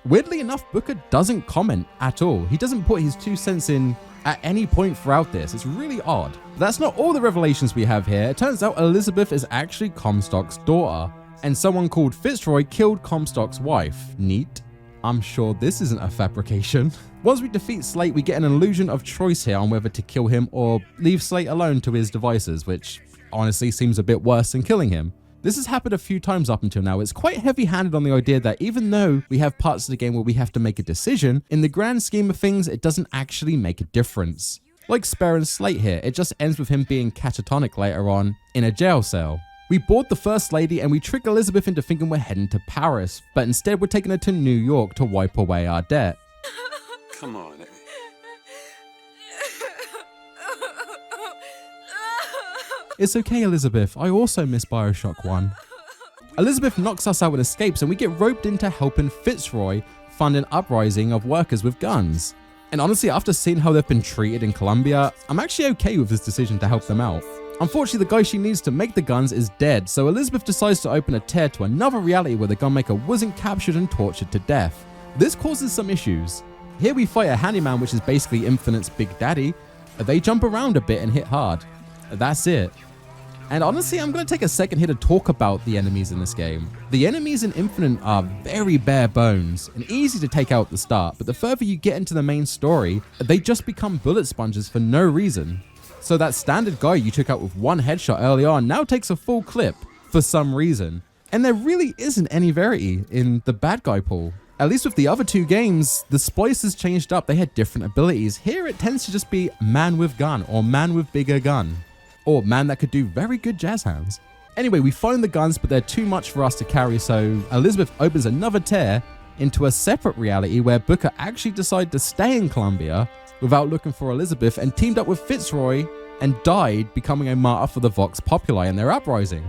Weirdly enough, Booker doesn't comment at all. He doesn't put his 2 cents in at any point throughout this. It's really odd. That's not all the revelations we have here. It turns out Elizabeth is actually Comstock's daughter, and someone called Fitzroy killed Comstock's wife. Neat. I'm sure this isn't a fabrication. Once we defeat Slate, we get an illusion of choice here on whether to kill him or leave Slate alone to his devices, which honestly seems a bit worse than killing him. This has happened a few times up until now. It's quite heavy-handed on the idea that even though we have parts of the game where we have to make a decision, in the grand scheme of things, it doesn't actually make a difference. Like sparing Slate here, it just ends with him being catatonic later on in a jail cell. We board the First Lady and we trick Elizabeth into thinking we're heading to Paris, but instead we're taking her to New York to wipe away our debt. Come on. It's okay, Elizabeth. I also miss Bioshock 1. Elizabeth knocks us out and escapes, and we get roped into helping Fitzroy fund an uprising of workers with guns. And honestly, after seeing how they've been treated in Colombia, I'm actually okay with this decision to help them out. Unfortunately, the guy she needs to make the guns is dead, so Elizabeth decides to open a tear to another reality where the gunmaker wasn't captured and tortured to death. This causes some issues. Here we fight a handyman, which is basically Infinite's Big Daddy. They jump around a bit and hit hard. That's it. And honestly, I'm going to take a second here to talk about the enemies in this game. The enemies in Infinite are very bare bones and easy to take out at the start, but the further you get into the main story, they just become bullet sponges for no reason. So that standard guy you took out with one headshot early on now takes a full clip for some reason. And there really isn't any variety in the bad guy pool. At least with the other two games, the splices changed up. They had different abilities. Here it tends to just be man with gun or man with bigger gun. Or man that could do very good jazz hands. Anyway, we find the guns, but they're too much for us to carry, so Elizabeth opens another tear into a separate reality where Booker actually decided to stay in Colombia without looking for Elizabeth and teamed up with Fitzroy and died, becoming a martyr for the Vox Populi in their uprising.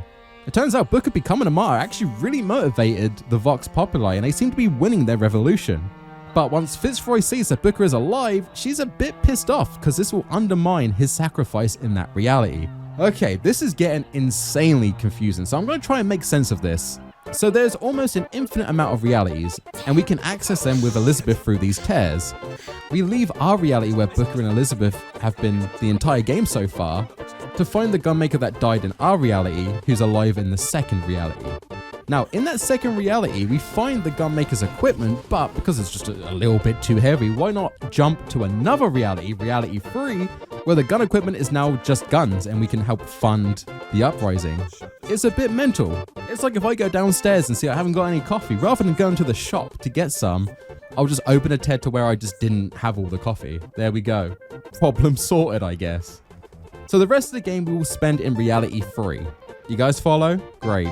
It turns out Booker becoming a martyr actually really motivated the Vox Populi, and they seem to be winning their revolution. But once Fitzroy sees that Booker is alive, she's a bit pissed off because this will undermine his sacrifice in that reality. Okay, this is getting insanely confusing, so I'm going to try and make sense of this. So there's almost an infinite amount of realities, and we can access them with Elizabeth through these tears. We leave our reality where Booker and Elizabeth have been the entire game so far, to find the gunmaker that died in our reality, who's alive in the second reality. Now, in that second reality, we find the gunmaker's equipment, but because it's just a little bit too heavy, why not jump to another reality, reality 3, where the gun equipment is now just guns and we can help fund the uprising. It's a bit mental. It's like if I go downstairs and see I haven't got any coffee, rather than going to the shop to get some, I'll just open a tab to where I just didn't have all the coffee. There we go. Problem sorted, I guess. So the rest of the game we will spend in reality 3. You guys follow? Great.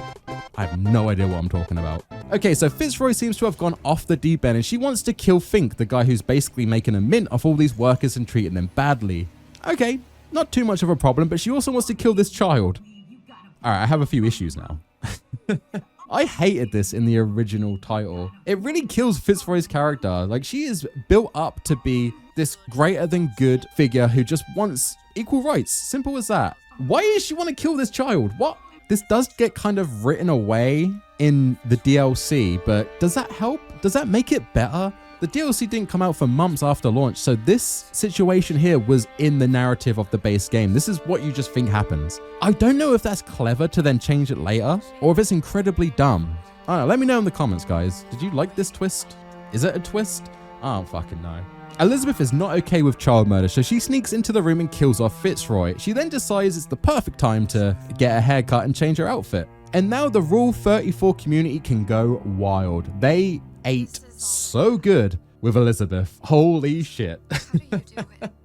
I have no idea what I'm talking about. Okay, so Fitzroy seems to have gone off the deep end and she wants to kill Fink, the guy who's basically making a mint of all these workers and treating them badly. Okay, not too much of a problem, but she also wants to kill this child. All right, I have a few issues now. I hated this in the original title. It really kills Fitzroy's character. Like, she is built up to be this greater than good figure who just wants equal rights. Simple as that. Why does she want to kill this child? What? This does get kind of written away in the DLC, but does that help? Does that make it better? The DLC didn't come out for months after launch, so this situation here was in the narrative of the base game. This is what you just think happens. I don't know if that's clever to then change it later, or if it's incredibly dumb. I don't know, let me know in the comments, guys. Did you like this twist? Is it a twist? I don't fucking know. Elizabeth is not okay with child murder, so she sneaks into the room and kills off Fitzroy. She then decides it's the perfect time to get a haircut and change her outfit. And now the Rule 34 community can go wild. They ate so good with Elizabeth. Holy shit.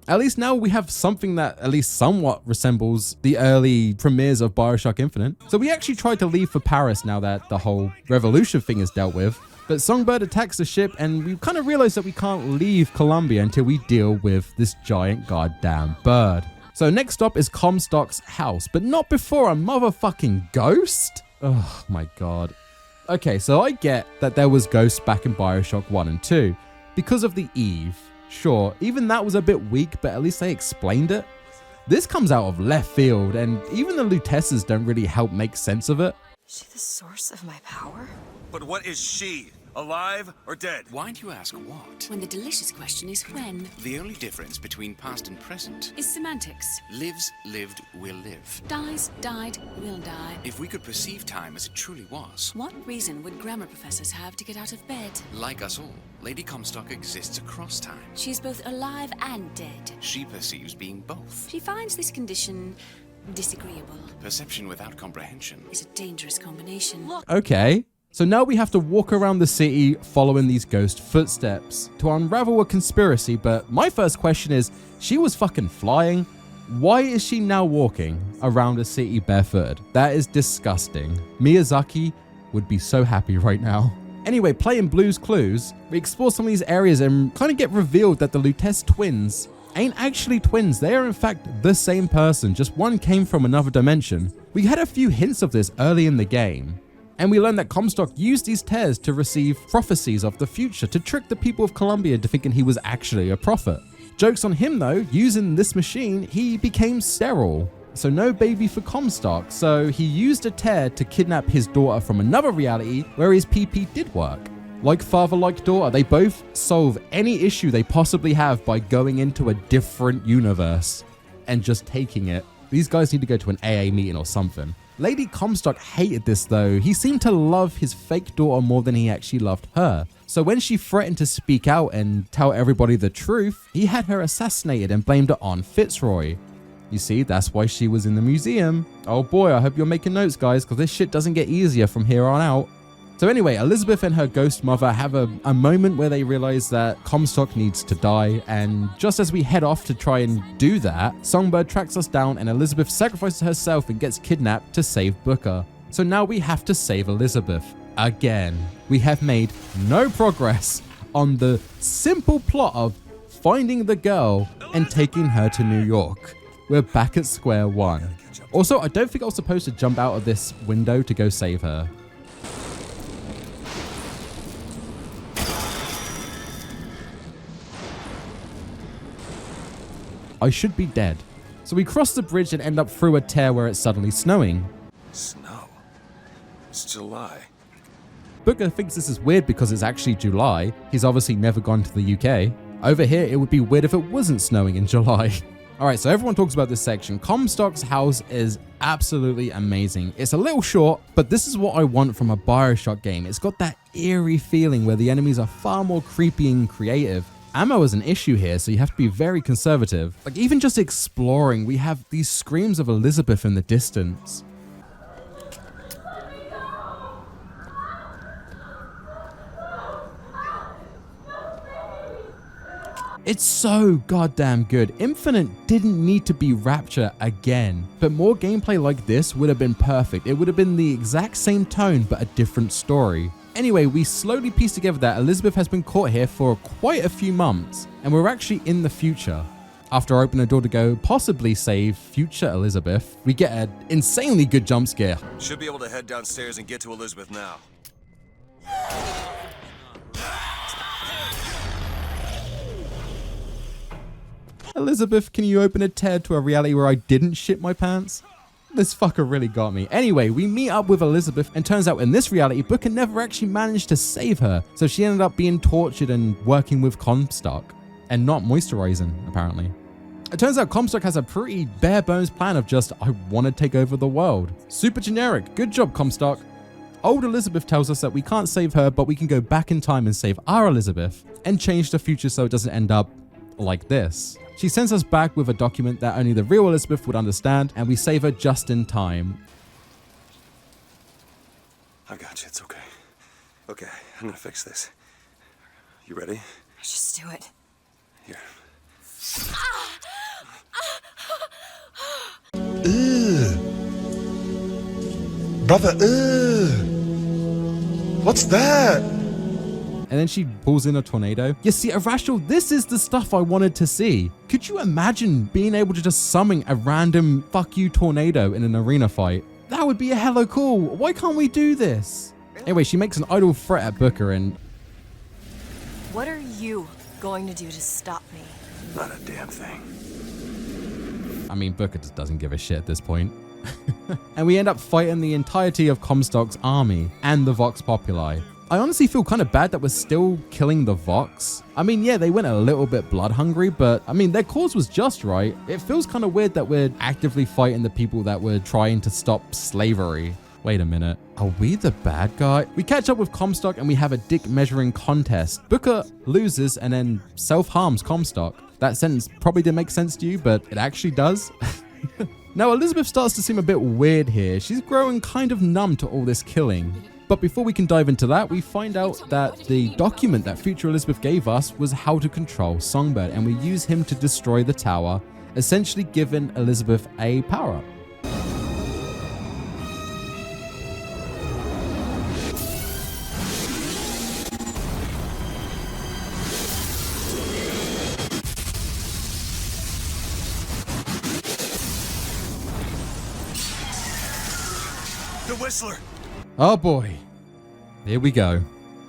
At least now we have something that at least somewhat resembles the early premieres of Bioshock Infinite. So we actually tried to leave for Paris now that the whole revolution thing is dealt with. But Songbird attacks the ship and we kind of realize that we can't leave Columbia until we deal with this giant goddamn bird. So next stop is Comstock's house, but not before a motherfucking ghost? Oh my god. Okay, so I get that there was ghosts back in Bioshock 1 and 2 because of the Eve. Sure, even that was a bit weak, but at least they explained it. This comes out of left field, and even the Lutesses don't really help make sense of it. Is she the source of my power? But what is she? Alive or dead? Why do you ask what? When the delicious question is when. The only difference between past and present Is semantics. lives, lived, will live. Dies, died, will die. If we could perceive time as it truly was, What reason would grammar professors have to get out of bed? like us all, Lady Comstock exists across time. She's both alive and dead. She perceives being both. She finds this condition disagreeable. Perception without comprehension Is a dangerous combination. Okay. So now we have to walk around the city following these ghost footsteps to unravel a conspiracy, but my first question is, she was fucking flying. Why is she now walking around a city barefooted? That is disgusting. Miyazaki would be so happy right now. Anyway, playing Blue's Clues, we explore some of these areas and kind of get revealed that the Lutece twins ain't actually twins. They are in fact the same person, just one came from another dimension. We had a few hints of this early in the game. And we learned that Comstock used these tears to receive prophecies of the future to trick the people of Columbia into thinking he was actually a prophet. Joke's on him though, using this machine, he became sterile. So no baby for Comstock, so he used a tear to kidnap his daughter from another reality where his PP did work. Like father, like daughter, they both solve any issue they possibly have by going into a different universe and just taking it. These guys need to go to an AA meeting or something. Lady Comstock hated this though. He seemed to love his fake daughter more than he actually loved her. So when she threatened to speak out and tell everybody the truth, he had her assassinated and blamed it on Fitzroy. You see, that's why she was in the museum. Oh boy, I hope you're making notes, guys, because this shit doesn't get easier from here on out. So anyway, Elizabeth and her ghost mother have a moment where they realize that Comstock needs to die, and just as we head off to try and do that, Songbird tracks us down and Elizabeth sacrifices herself and gets kidnapped to save Booker. So now we have to save Elizabeth. Again, we have made no progress on the simple plot of finding the girl and taking her to New York. We're back at square one. Also, I don't think I was supposed to jump out of this window to go save her. I should be dead. So we cross the bridge and end up through a tear where it's suddenly snowing. Snow. It's July. Booker thinks this is weird because it's actually July. He's obviously never gone to the UK. Over here, it would be weird if it wasn't snowing in July. All right, so everyone talks about this section. Comstock's house is absolutely amazing. It's a little short, but this is what I want from a Bioshock game. It's got that eerie feeling where the enemies are far more creepy and creative. Ammo is an issue here, so you have to be very conservative. Like, even just exploring, we have these screams of Elizabeth in the distance. It's so goddamn good. Infinite didn't need to be Rapture again, but more gameplay like this would have been perfect. It would have been the exact same tone, but a different story. Anyway, we slowly piece together that Elizabeth has been caught here for quite a few months, and we're actually in the future. After opening a door to go possibly save future Elizabeth, we get an insanely good jump scare. Should be able to head downstairs and get to Elizabeth now. Elizabeth, can you open a tear to a reality where I didn't shit my pants? This fucker really got me. Anyway, we meet up with Elizabeth, and turns out in this reality, Booker never actually managed to save her, so she ended up being tortured and working with Comstock, and not moisturizing, apparently. It turns out Comstock has a pretty bare bones plan of just, I want to take over the world. Super generic. Good job, Comstock. Old Elizabeth tells us that we can't save her, but we can go back in time and save our Elizabeth, and change the future so it doesn't end up like this. She sends us back with a document that only the real Elizabeth would understand, and we save her just in time. I got you, it's okay. Okay, I'm gonna fix this. You ready? Just do it. Here. Brother, what's that? And then she pulls in a tornado. You see, Irrational, this is the stuff I wanted to see. Could you imagine being able to just summon a random fuck you tornado in an arena fight? That would be a hella cool. Why can't we do this? Anyway, she makes an idle threat at Booker and... What are you going to do to stop me? Not a damn thing. I mean, Booker just doesn't give a shit at this point. And we end up fighting the entirety of Comstock's army and the Vox Populi. I honestly feel kind of bad that we're still killing the Vox. I mean, yeah, they went a little bit blood hungry, but I mean, their cause was just right. It feels kind of weird that we're actively fighting the people that were trying to stop slavery. Wait a minute. Are we the bad guy? We catch up with Comstock and we have a dick measuring contest. Booker loses and then self-harms Comstock. That sentence probably didn't make sense to you, but it actually does. Now, Elizabeth starts to seem a bit weird here. She's growing kind of numb to all this killing. But before we can dive into that, we find out that the document that future Elizabeth gave us was how to control Songbird, and we use him to destroy the tower, essentially giving Elizabeth a power-up. The Whistler! Oh boy, here we go.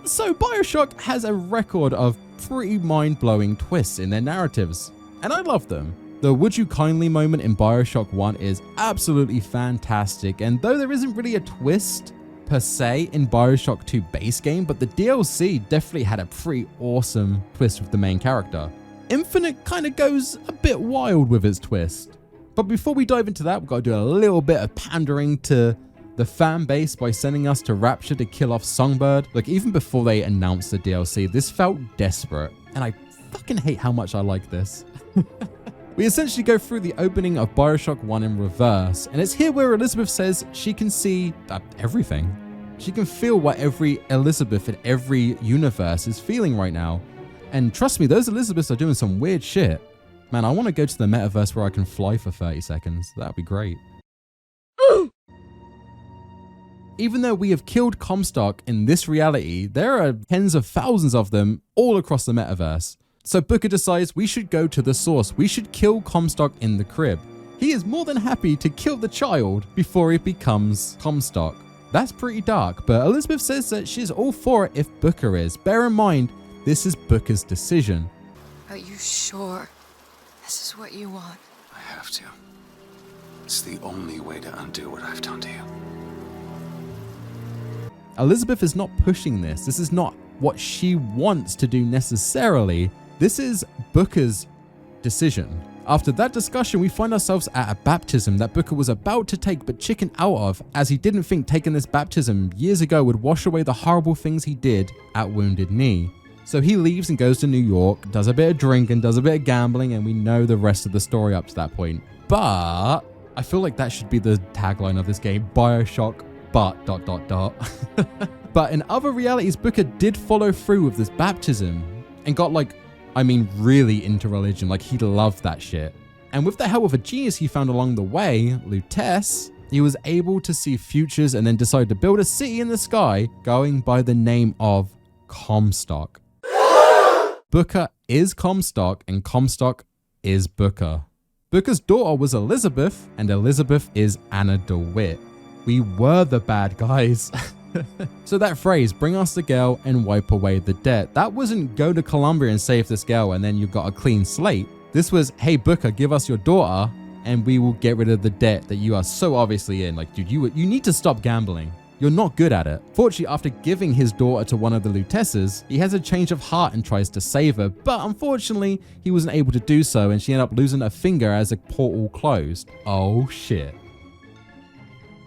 So Bioshock has a record of pretty mind-blowing twists in their narratives, and I love them. The would you kindly moment in Bioshock 1 is absolutely fantastic, and though there isn't really a twist per se in Bioshock 2 base game, but the DLC definitely had a pretty awesome twist with the main character. Infinite kind of goes a bit wild with its twist. But before we dive into that, we've got to do a little bit of pandering to the fan base by sending us to Rapture to kill off Songbird. Like, even before they announced the DLC, this felt desperate, and I fucking hate how much I like this. We essentially go through the opening of Bioshock 1 in reverse, and it's here where Elizabeth says she can see everything. She can feel what every Elizabeth in every universe is feeling right now. And trust me, those Elizabeths are doing some weird shit. Man, I want to go to the metaverse where I can fly for 30 seconds. That'd be great. Even though we have killed Comstock in this reality, there are tens of thousands of them all across the metaverse. So Booker decides we should go to the source. We should kill Comstock in the crib. He is more than happy to kill the child before it becomes Comstock. That's pretty dark, but Elizabeth says that she's all for it if Booker is. Bear in mind, this is Booker's decision. Are you sure this is what you want? I have to. It's the only way to undo what I've done to you. Elizabeth is not pushing this. This is not what she wants to do necessarily. This is Booker's decision. After that discussion, we find ourselves at a baptism that Booker was about to take but chickened out of, as he didn't think taking this baptism years ago would wash away the horrible things he did at Wounded Knee. So he leaves and goes to New York, does a bit of drinking, does a bit of gambling, and we know the rest of the story up to that point. But I feel like that should be the tagline of this game, Bioshock but ... But in other realities, Booker did follow through with this baptism and got really into religion. Like, he loved that shit. And with the help of a genius he found along the way, Lutece, he was able to see futures and then decided to build a city in the sky going by the name of Comstock. Booker is Comstock, and Comstock is Booker. Booker's daughter was Elizabeth, and Elizabeth is Anna DeWitt. We were the bad guys. So that phrase, bring us the girl and wipe away the debt, that wasn't go to Columbia and save this girl and then you got a clean slate. This was, hey Booker, give us your daughter and we will get rid of the debt that you are so obviously in. Like, dude, you need to stop gambling. You're not good at it. Fortunately, after giving his daughter to one of the Lutesses, he has a change of heart and tries to save her, but unfortunately, he wasn't able to do so and she ended up losing a finger as a portal closed. Oh shit.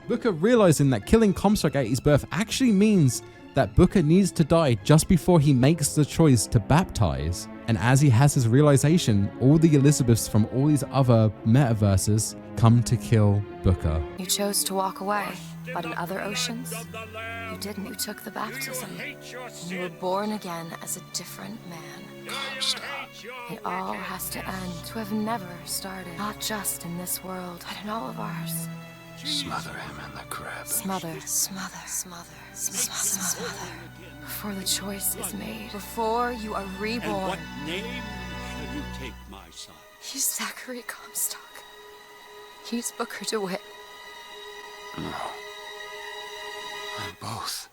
Booker realizing that killing Comstock at his birth actually means that Booker needs to die just before he makes the choice to baptize. And as he has his realization, all the Elizabeths from all these other metaverses come to kill Booker. You chose to walk away, but in other oceans, you didn't. You took the baptism. You were born again as a different man. It all has to end, to have never started. Not just in this world, but in all of ours. Smother him in the crib. Smother, smother, smother, smother. Before the choice is made, before you are reborn. And what name should you take, my son? He's Zachary Comstock. He's Booker DeWitt. No. I'm both.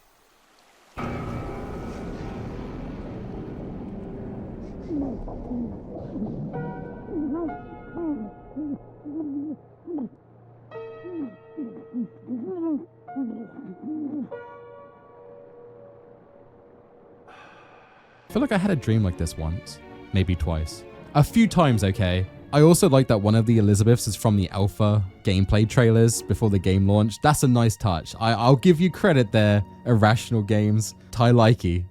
I feel like I had a dream like this once, maybe twice. A few times, okay. I also like that one of the Elizabeths is from the alpha gameplay trailers before the game launched. That's a nice touch. I'll give you credit there, Irrational Games. Ty Likey.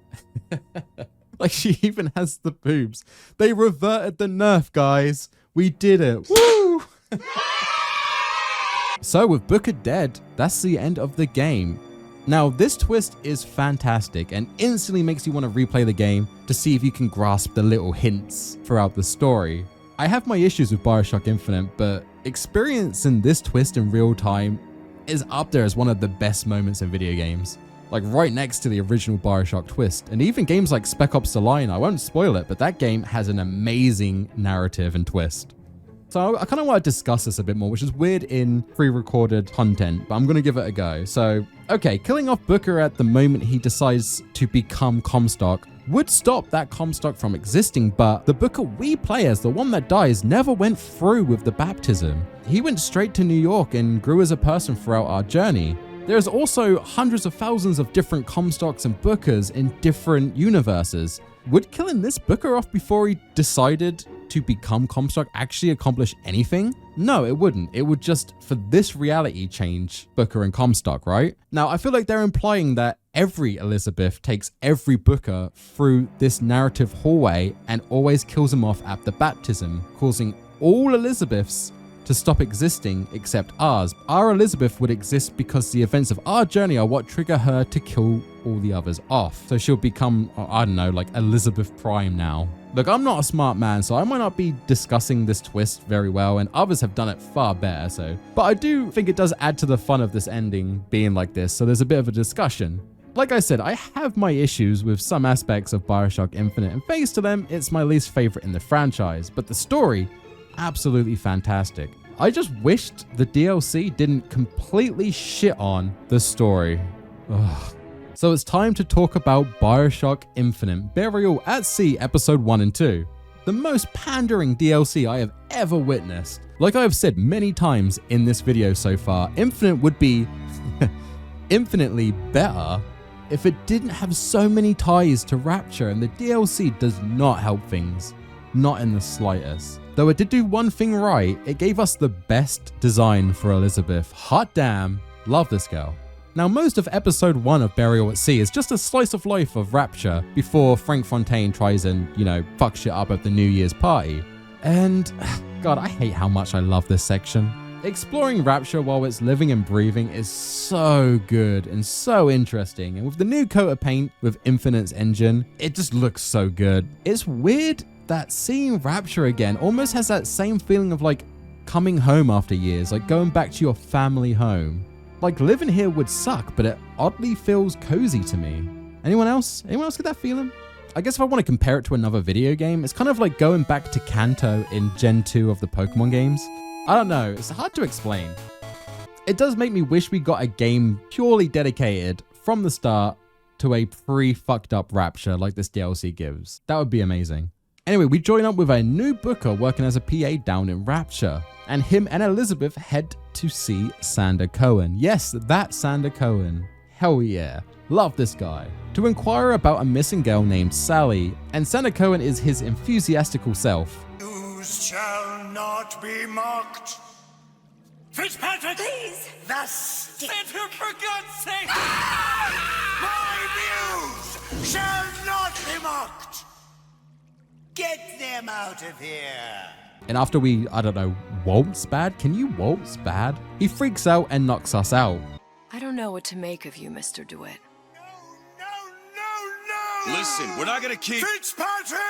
Like, she even has the boobs. They reverted the nerf, guys. We did it. Woo! So with Booker dead, that's the end of the game. Now, this twist is fantastic and instantly makes you want to replay the game to see if you can grasp the little hints throughout the story. I have my issues with Bioshock Infinite, but experiencing this twist in real time is up there as one of the best moments in video games. Like right next to the original Bioshock twist. And even games like Spec Ops: The Line, I won't spoil it, but that game has an amazing narrative and twist. So I kind of want to discuss this a bit more, which is weird in pre-recorded content, but I'm going to give it a go. So, okay, killing off Booker at the moment he decides to become Comstock would stop that Comstock from existing, but the Booker we play as, the one that dies, never went through with the baptism. He went straight to New York and grew as a person throughout our journey. There's also hundreds of thousands of different Comstocks and Bookers in different universes. Would killing this Booker off before he decided to become Comstock actually accomplish anything? No, it wouldn't. It would just, for this reality, change Booker and Comstock, right? Now, I feel like they're implying that every Elizabeth takes every Booker through this narrative hallway and always kills him off at the baptism, causing all Elizabeths to stop existing except ours. Our Elizabeth would exist because the events of our journey are what trigger her to kill all the others off. So she'll become, I don't know, like Elizabeth Prime now. Look, I'm not a smart man, so I might not be discussing this twist very well, and others have done it far better, but I do think it does add to the fun of this ending being like this, so there's a bit of a discussion. Like I said, I have my issues with some aspects of Bioshock Infinite, and thanks to them, it's my least favorite in the franchise, but the story, absolutely fantastic. I just wished the DLC didn't completely shit on the story. Ugh. So it's time to talk about Bioshock Infinite Burial at Sea Episode 1 and 2. The most pandering DLC I have ever witnessed. Like I have said many times in this video so far, Infinite would be infinitely better if it didn't have so many ties to Rapture, and the DLC does not help things. Not in the slightest. Though it did do one thing right, it gave us the best design for Elizabeth. Hot damn, love this girl. Now, most of episode 1 of Burial at Sea is just a slice of life of Rapture before Frank Fontaine tries and, fuck shit up at the New Year's party. And, God, I hate how much I love this section. Exploring Rapture while it's living and breathing is so good and so interesting. And with the new coat of paint with Infinite's engine, it just looks so good. It's weird that seeing Rapture again almost has that same feeling of like coming home after years, like going back to your family home. Like living here would suck, but it oddly feels cozy to me. Anyone else? Anyone else get that feeling? I guess if I want to compare it to another video game, it's kind of like going back to Kanto in Gen 2 of the Pokemon games. I don't know, it's hard to explain. It does make me wish we got a game purely dedicated from the start to a pre-fucked up Rapture like this DLC gives. That would be amazing. Anyway, we join up with a new booker working as a PA down in Rapture, and him and Elizabeth head to see Sander Cohen. Yes, that Sander Cohen. Hell yeah. Love this guy. To inquire about a missing girl named Sally, and Sander Cohen is his enthusiastical self. You shall not be mocked. Fitzpatrick! Please! Thus... Sit here, for God's sake! My views shall not be mocked! Get them out of here! And after we, I don't know, waltz bad? Can you waltz bad? He freaks out and knocks us out. I don't know what to make of you, Mr. DeWitt. No! Listen, we're not gonna keep... Fitzpatrick!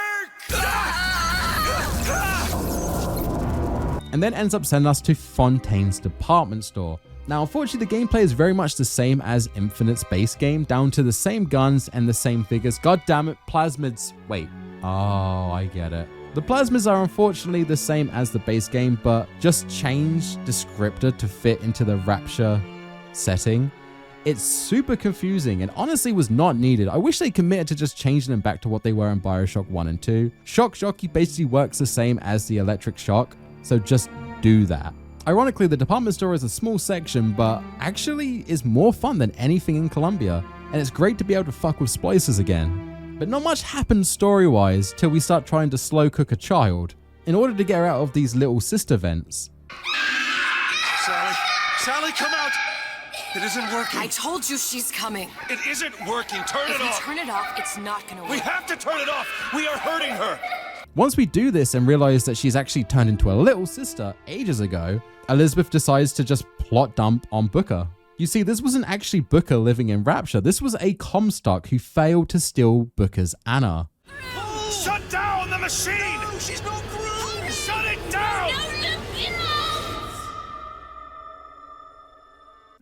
And then ends up sending us to Fontaine's department store. Now, unfortunately, the gameplay is very much the same as Infinite's base game, down to the same guns and the same figures. God damn it, plasmids. Wait. Oh, I get it. The plasmids are unfortunately the same as the base game, but just changed descriptor to fit into the Rapture setting. It's super confusing and honestly was not needed. I wish they committed to just changing them back to what they were in Bioshock 1 and 2. Shock Jockey basically works the same as the electric shock, so just do that. Ironically, the department store is a small section, but actually is more fun than anything in Columbia, and it's great to be able to fuck with splicers again. But not much happens story-wise till we start trying to slow cook a child in order to get her out of these little sister vents. Sally, come out! It isn't working. I told you she's coming. It isn't working. Turn it off. If you turn it off, it's not gonna work. We have to turn it off. We are hurting her. Once we do this and realize that she's actually turned into a little sister ages ago, Elizabeth decides to just plot dump on Booker. You see, this wasn't actually Booker living in Rapture. This was a Comstock who failed to steal Booker's Anna. Shut down the machine! No, she's no through! Shut it down!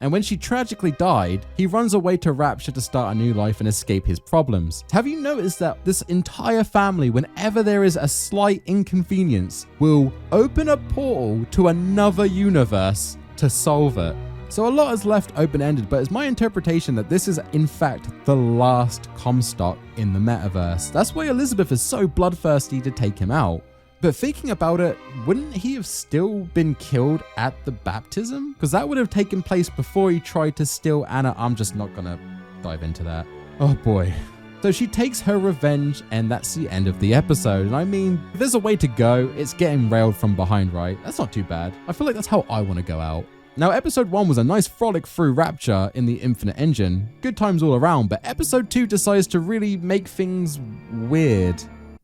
And when she tragically died, he runs away to Rapture to start a new life and escape his problems. Have you noticed that this entire family, whenever there is a slight inconvenience, will open a portal to another universe to solve it? So a lot is left open-ended, but it's my interpretation that this is in fact the last Comstock in the metaverse. That's why Elizabeth is so bloodthirsty to take him out. But thinking about it, wouldn't he have still been killed at the baptism? Because that would have taken place before he tried to steal Anna. I'm just not gonna dive into that. Oh boy. So she takes her revenge, and that's the end of the episode. And I mean, if there's a way to go, it's getting railed from behind, right? That's not too bad. I feel like that's how I want to go out. Now, episode 1 was a nice frolic through Rapture in the Infinite engine. Good times all around, but episode 2 decides to really make things weird.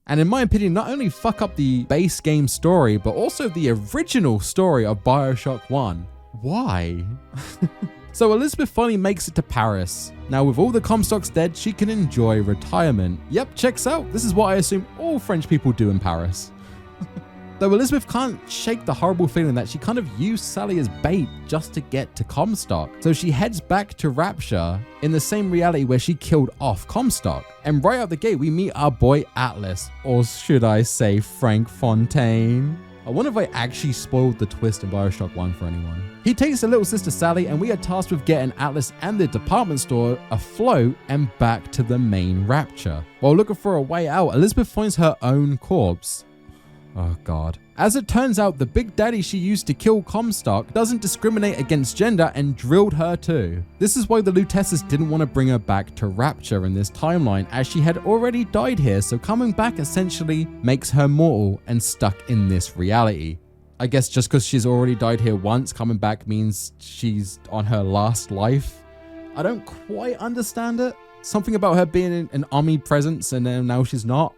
And in my opinion, not only fuck up the base game story, but also the original story of Bioshock 1. Why? So Elizabeth finally makes it to Paris. Now with all the Comstocks dead, she can enjoy retirement. Yep, checks out. This is what I assume all French people do in Paris. Though Elizabeth can't shake the horrible feeling that she kind of used Sally as bait just to get to Comstock. So she heads back to Rapture in the same reality where she killed off Comstock. And right out the gate, we meet our boy Atlas, or should I say Frank Fontaine. I wonder if I actually spoiled the twist in Bioshock 1 for anyone. He takes a little sister Sally, and we are tasked with getting Atlas and the department store afloat and back to the main Rapture. While looking for a way out, Elizabeth finds her own corpse. Oh god. As it turns out, the big daddy she used to kill Comstock doesn't discriminate against gender and drilled her too. This is why the Luteces didn't want to bring her back to Rapture in this timeline, as she had already died here, so coming back essentially makes her mortal and stuck in this reality. I guess just because she's already died here once, coming back means she's on her last life. I don't quite understand it. Something about her being an omnipresence and then now she's not.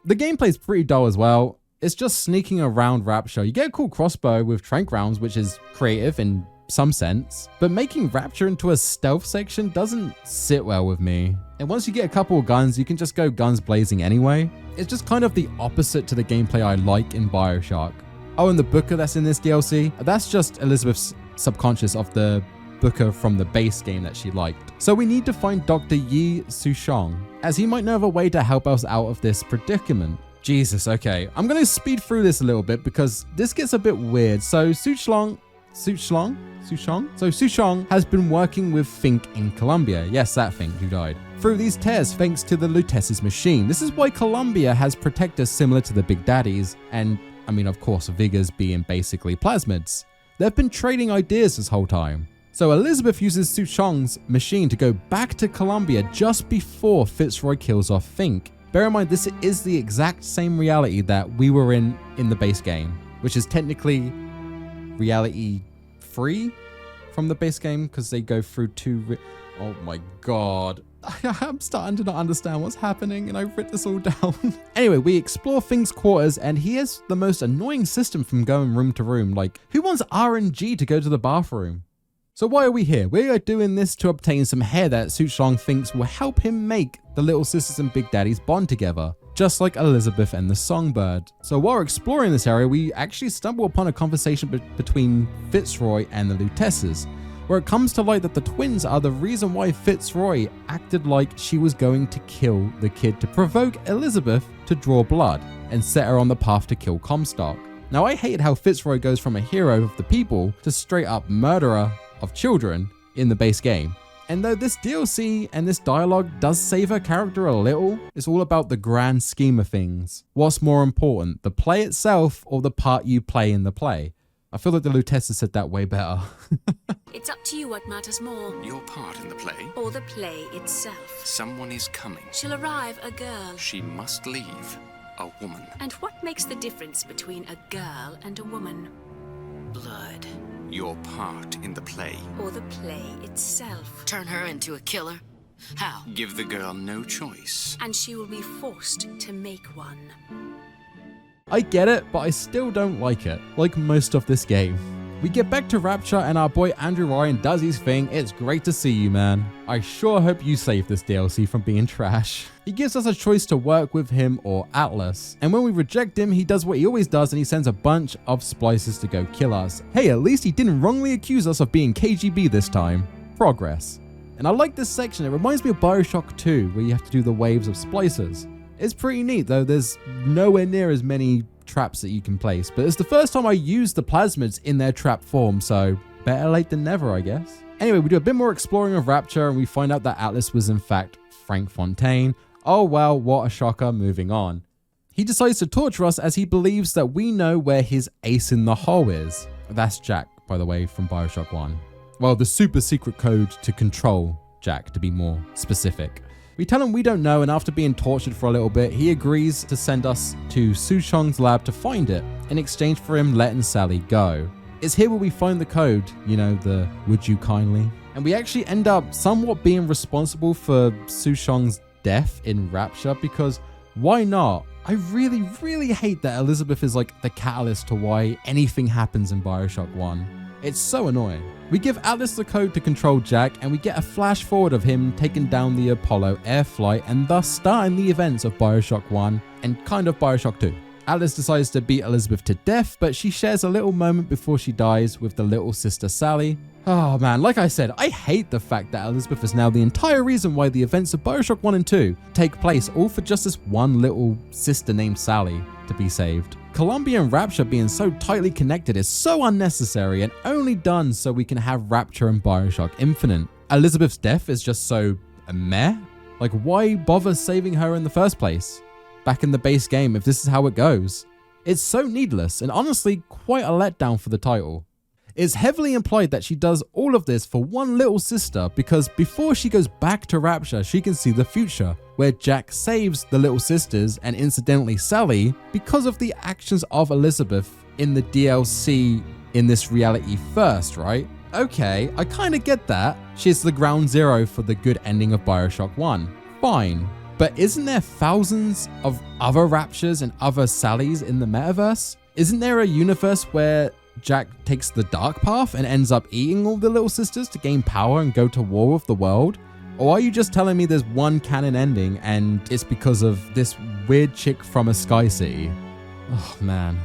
The gameplay is pretty dull as well. It's just sneaking around Rapture. You get a cool crossbow with trank rounds, which is creative in some sense, but making Rapture into a stealth section doesn't sit well with me. And once you get a couple of guns, you can just go guns blazing anyway. It's just kind of the opposite to the gameplay I like in Bioshock. Oh, and the Booker that's in this DLC, that's just Elizabeth's subconscious of the booker from the base game that she liked. So we need to find Dr. Yi Sushong, as he might know of a way to help us out of this predicament. Jesus, okay. I'm going to speed through this a little bit because this gets a bit weird. So Sushong has been working with Fink in Colombia. Yes, that Fink who died. Through these tears thanks to the Lutece's machine. This is why Colombia has protectors similar to the Big Daddies, and I mean, of course, Vigors being basically plasmids. They've been trading ideas this whole time. So Elizabeth uses Sushong's machine to go back to Colombia just before Fitzroy kills off Fink. Bear in mind, this is the exact same reality that we were in the base game, which is technically reality free from the base game because they go through oh my god. I'm starting to not understand what's happening and I've written this all down. Anyway, we explore Fink's quarters and he has the most annoying system from going room to room. Like, who wants RNG to go to the bathroom? So why are we here? We are doing this to obtain some hair that Sushong thinks will help him make the Little Sisters and Big Daddies bond together, just like Elizabeth and the Songbird. So while exploring this area, we actually stumble upon a conversation between Fitzroy and the Luteces, where it comes to light that the twins are the reason why Fitzroy acted like she was going to kill the kid to provoke Elizabeth to draw blood and set her on the path to kill Comstock. Now, I hated how Fitzroy goes from a hero of the people to straight up murderer of children in the base game. And though this DLC and this dialogue does save her character a little, it's all about the grand scheme of things. What's more important, the play itself or the part you play in the play? I feel like the Lutessa said that way better. It's up to you what matters more. Your part in the play? Or the play itself. Someone is coming. She'll arrive, a girl. She must leave, a woman. And what makes the difference between a girl and a woman? Blood. Your part in the play. Or the play itself. Turn her into a killer? How? Give the girl no choice. And she will be forced to make one. I get it, but I still don't like it, like most of this game. We get back to Rapture and our boy Andrew Ryan does his thing. It's great to see you, man. I sure hope you save this DLC from being trash. He gives us a choice to work with him or Atlas. And when we reject him, he does what he always does and he sends a bunch of splicers to go kill us. Hey, at least he didn't wrongly accuse us of being KGB this time. Progress. And I like this section. It reminds me of Bioshock 2, where you have to do the waves of splicers. It's pretty neat, though. There's nowhere near as many traps that you can place, but it's the first time I used the plasmids in their trap form, so better late than never, I guess. Anyway, we do a bit more exploring of Rapture and we find out that Atlas was in fact Frank Fontaine. Oh well, what a shocker. Moving on. He decides to torture us as he believes that we know where his ace in the hole is. That's Jack, by the way, from Bioshock 1. Well, the super secret code to control Jack, to be more specific. We tell him we don't know, and after being tortured for a little bit, he agrees to send us to Sushong's lab to find it, in exchange for him letting Sally go. It's here where we find the code, you know, the would you kindly? And we actually end up somewhat being responsible for Sushong's death in Rapture, because why not? I really, really hate that Elizabeth is like the catalyst to why anything happens in Bioshock 1. It's so annoying. We give Atlas the code to control Jack, and we get a flash forward of him taking down the Apollo air flight and thus starting the events of Bioshock 1 and kind of Bioshock 2. Atlas decides to beat Elizabeth to death, but she shares a little moment before she dies with the little sister Sally. Oh man, like I said, I hate the fact that Elizabeth is now the entire reason why the events of Bioshock 1 and 2 take place, all for just this one little sister named Sally to be saved. Columbia and Rapture being so tightly connected is so unnecessary and only done so we can have Rapture and Bioshock Infinite. Elizabeth's death is just so meh. Like, why bother saving her in the first place? Back in the base game, if this is how it goes. It's so needless and honestly quite a letdown for the title. It's heavily implied that she does all of this for one little sister because before she goes back to Rapture, she can see the future, where Jack saves the little sisters and incidentally Sally because of the actions of Elizabeth in the DLC in this reality first, right? Okay, I kind of get that. She's the ground zero for the good ending of Bioshock 1. Fine. But isn't there thousands of other Raptures and other Sallys in the metaverse? Isn't there a universe where Jack takes the dark path and ends up eating all the little sisters to gain power and go to war with the world? Or are you just telling me there's one canon ending and it's because of this weird chick from a Sky City? Oh man.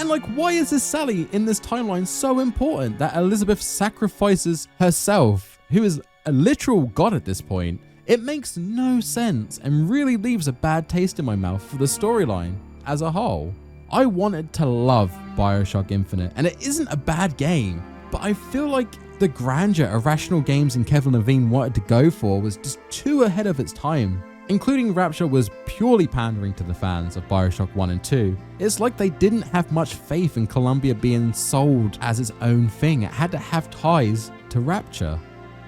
And like, why is this Sally in this timeline so important that Elizabeth sacrifices herself, who is a literal god at this point? It makes no sense and really leaves a bad taste in my mouth for the storyline as a whole. I wanted to love Bioshock Infinite, and it isn't a bad game, but I feel like the grandeur Irrational Games and Kevin Levine wanted to go for was just too ahead of its time. Including Rapture was purely pandering to the fans of Bioshock 1 and 2. It's like they didn't have much faith in Columbia being sold as its own thing. It had to have ties to Rapture.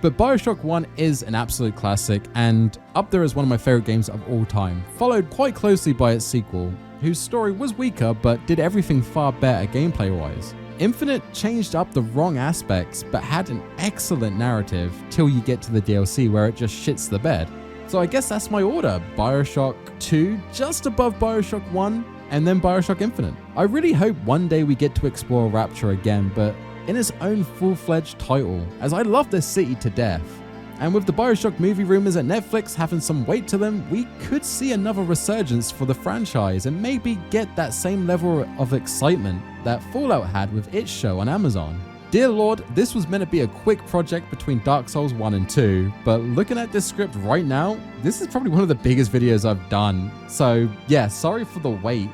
But Bioshock 1 is an absolute classic and up there as one of my favorite games of all time, followed quite closely by its sequel, whose story was weaker but did everything far better gameplay-wise. Infinite changed up the wrong aspects but had an excellent narrative till you get to the DLC where it just shits the bed. So I guess that's my order: Bioshock 2 just above Bioshock 1 and then Bioshock Infinite. I really hope one day we get to explore Rapture again, but in its own full-fledged title, as I love this city to death. And with the Bioshock movie rumors at Netflix having some weight to them, we could see another resurgence for the franchise and maybe get that same level of excitement that Fallout had with its show on Amazon. Dear Lord, this was meant to be a quick project between Dark Souls 1 and 2, but looking at this script right now, this is probably one of the biggest videos I've done. So yeah, sorry for the wait.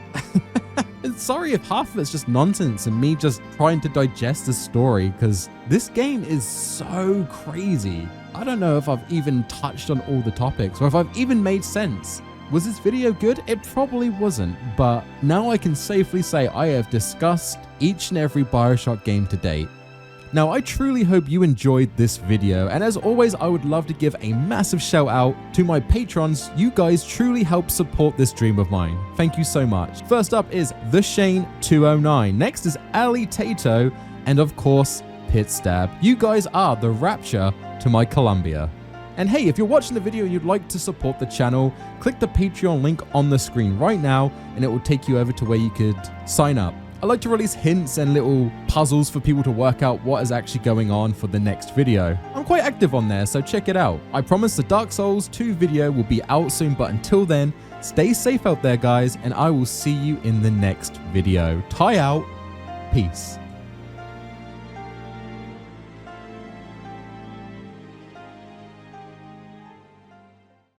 And sorry if half of it's just nonsense and me just trying to digest the story, because this game is so crazy. I don't know if I've even touched on all the topics or if I've even made sense. Was this video good? It probably wasn't, but now I can safely say I have discussed each and every Bioshock game to date. Now, I truly hope you enjoyed this video, and as always, I would love to give a massive shout out to my patrons. You guys truly help support this dream of mine. Thank you so much. First up is The Shane209. Next is Ali Tato, and of course, Pit Stab. You guys are the Rapture to my Columbia. And hey, if you're watching the video and you'd like to support the channel, click the Patreon link on the screen right now, and it will take you over to where you could sign up. I like to release hints and little puzzles for people to work out what is actually going on for the next video. I'm quite active on there, so check it out. I promise the Dark Souls 2 video will be out soon, but until then, stay safe out there, guys, and I will see you in the next video. Tie out. Peace.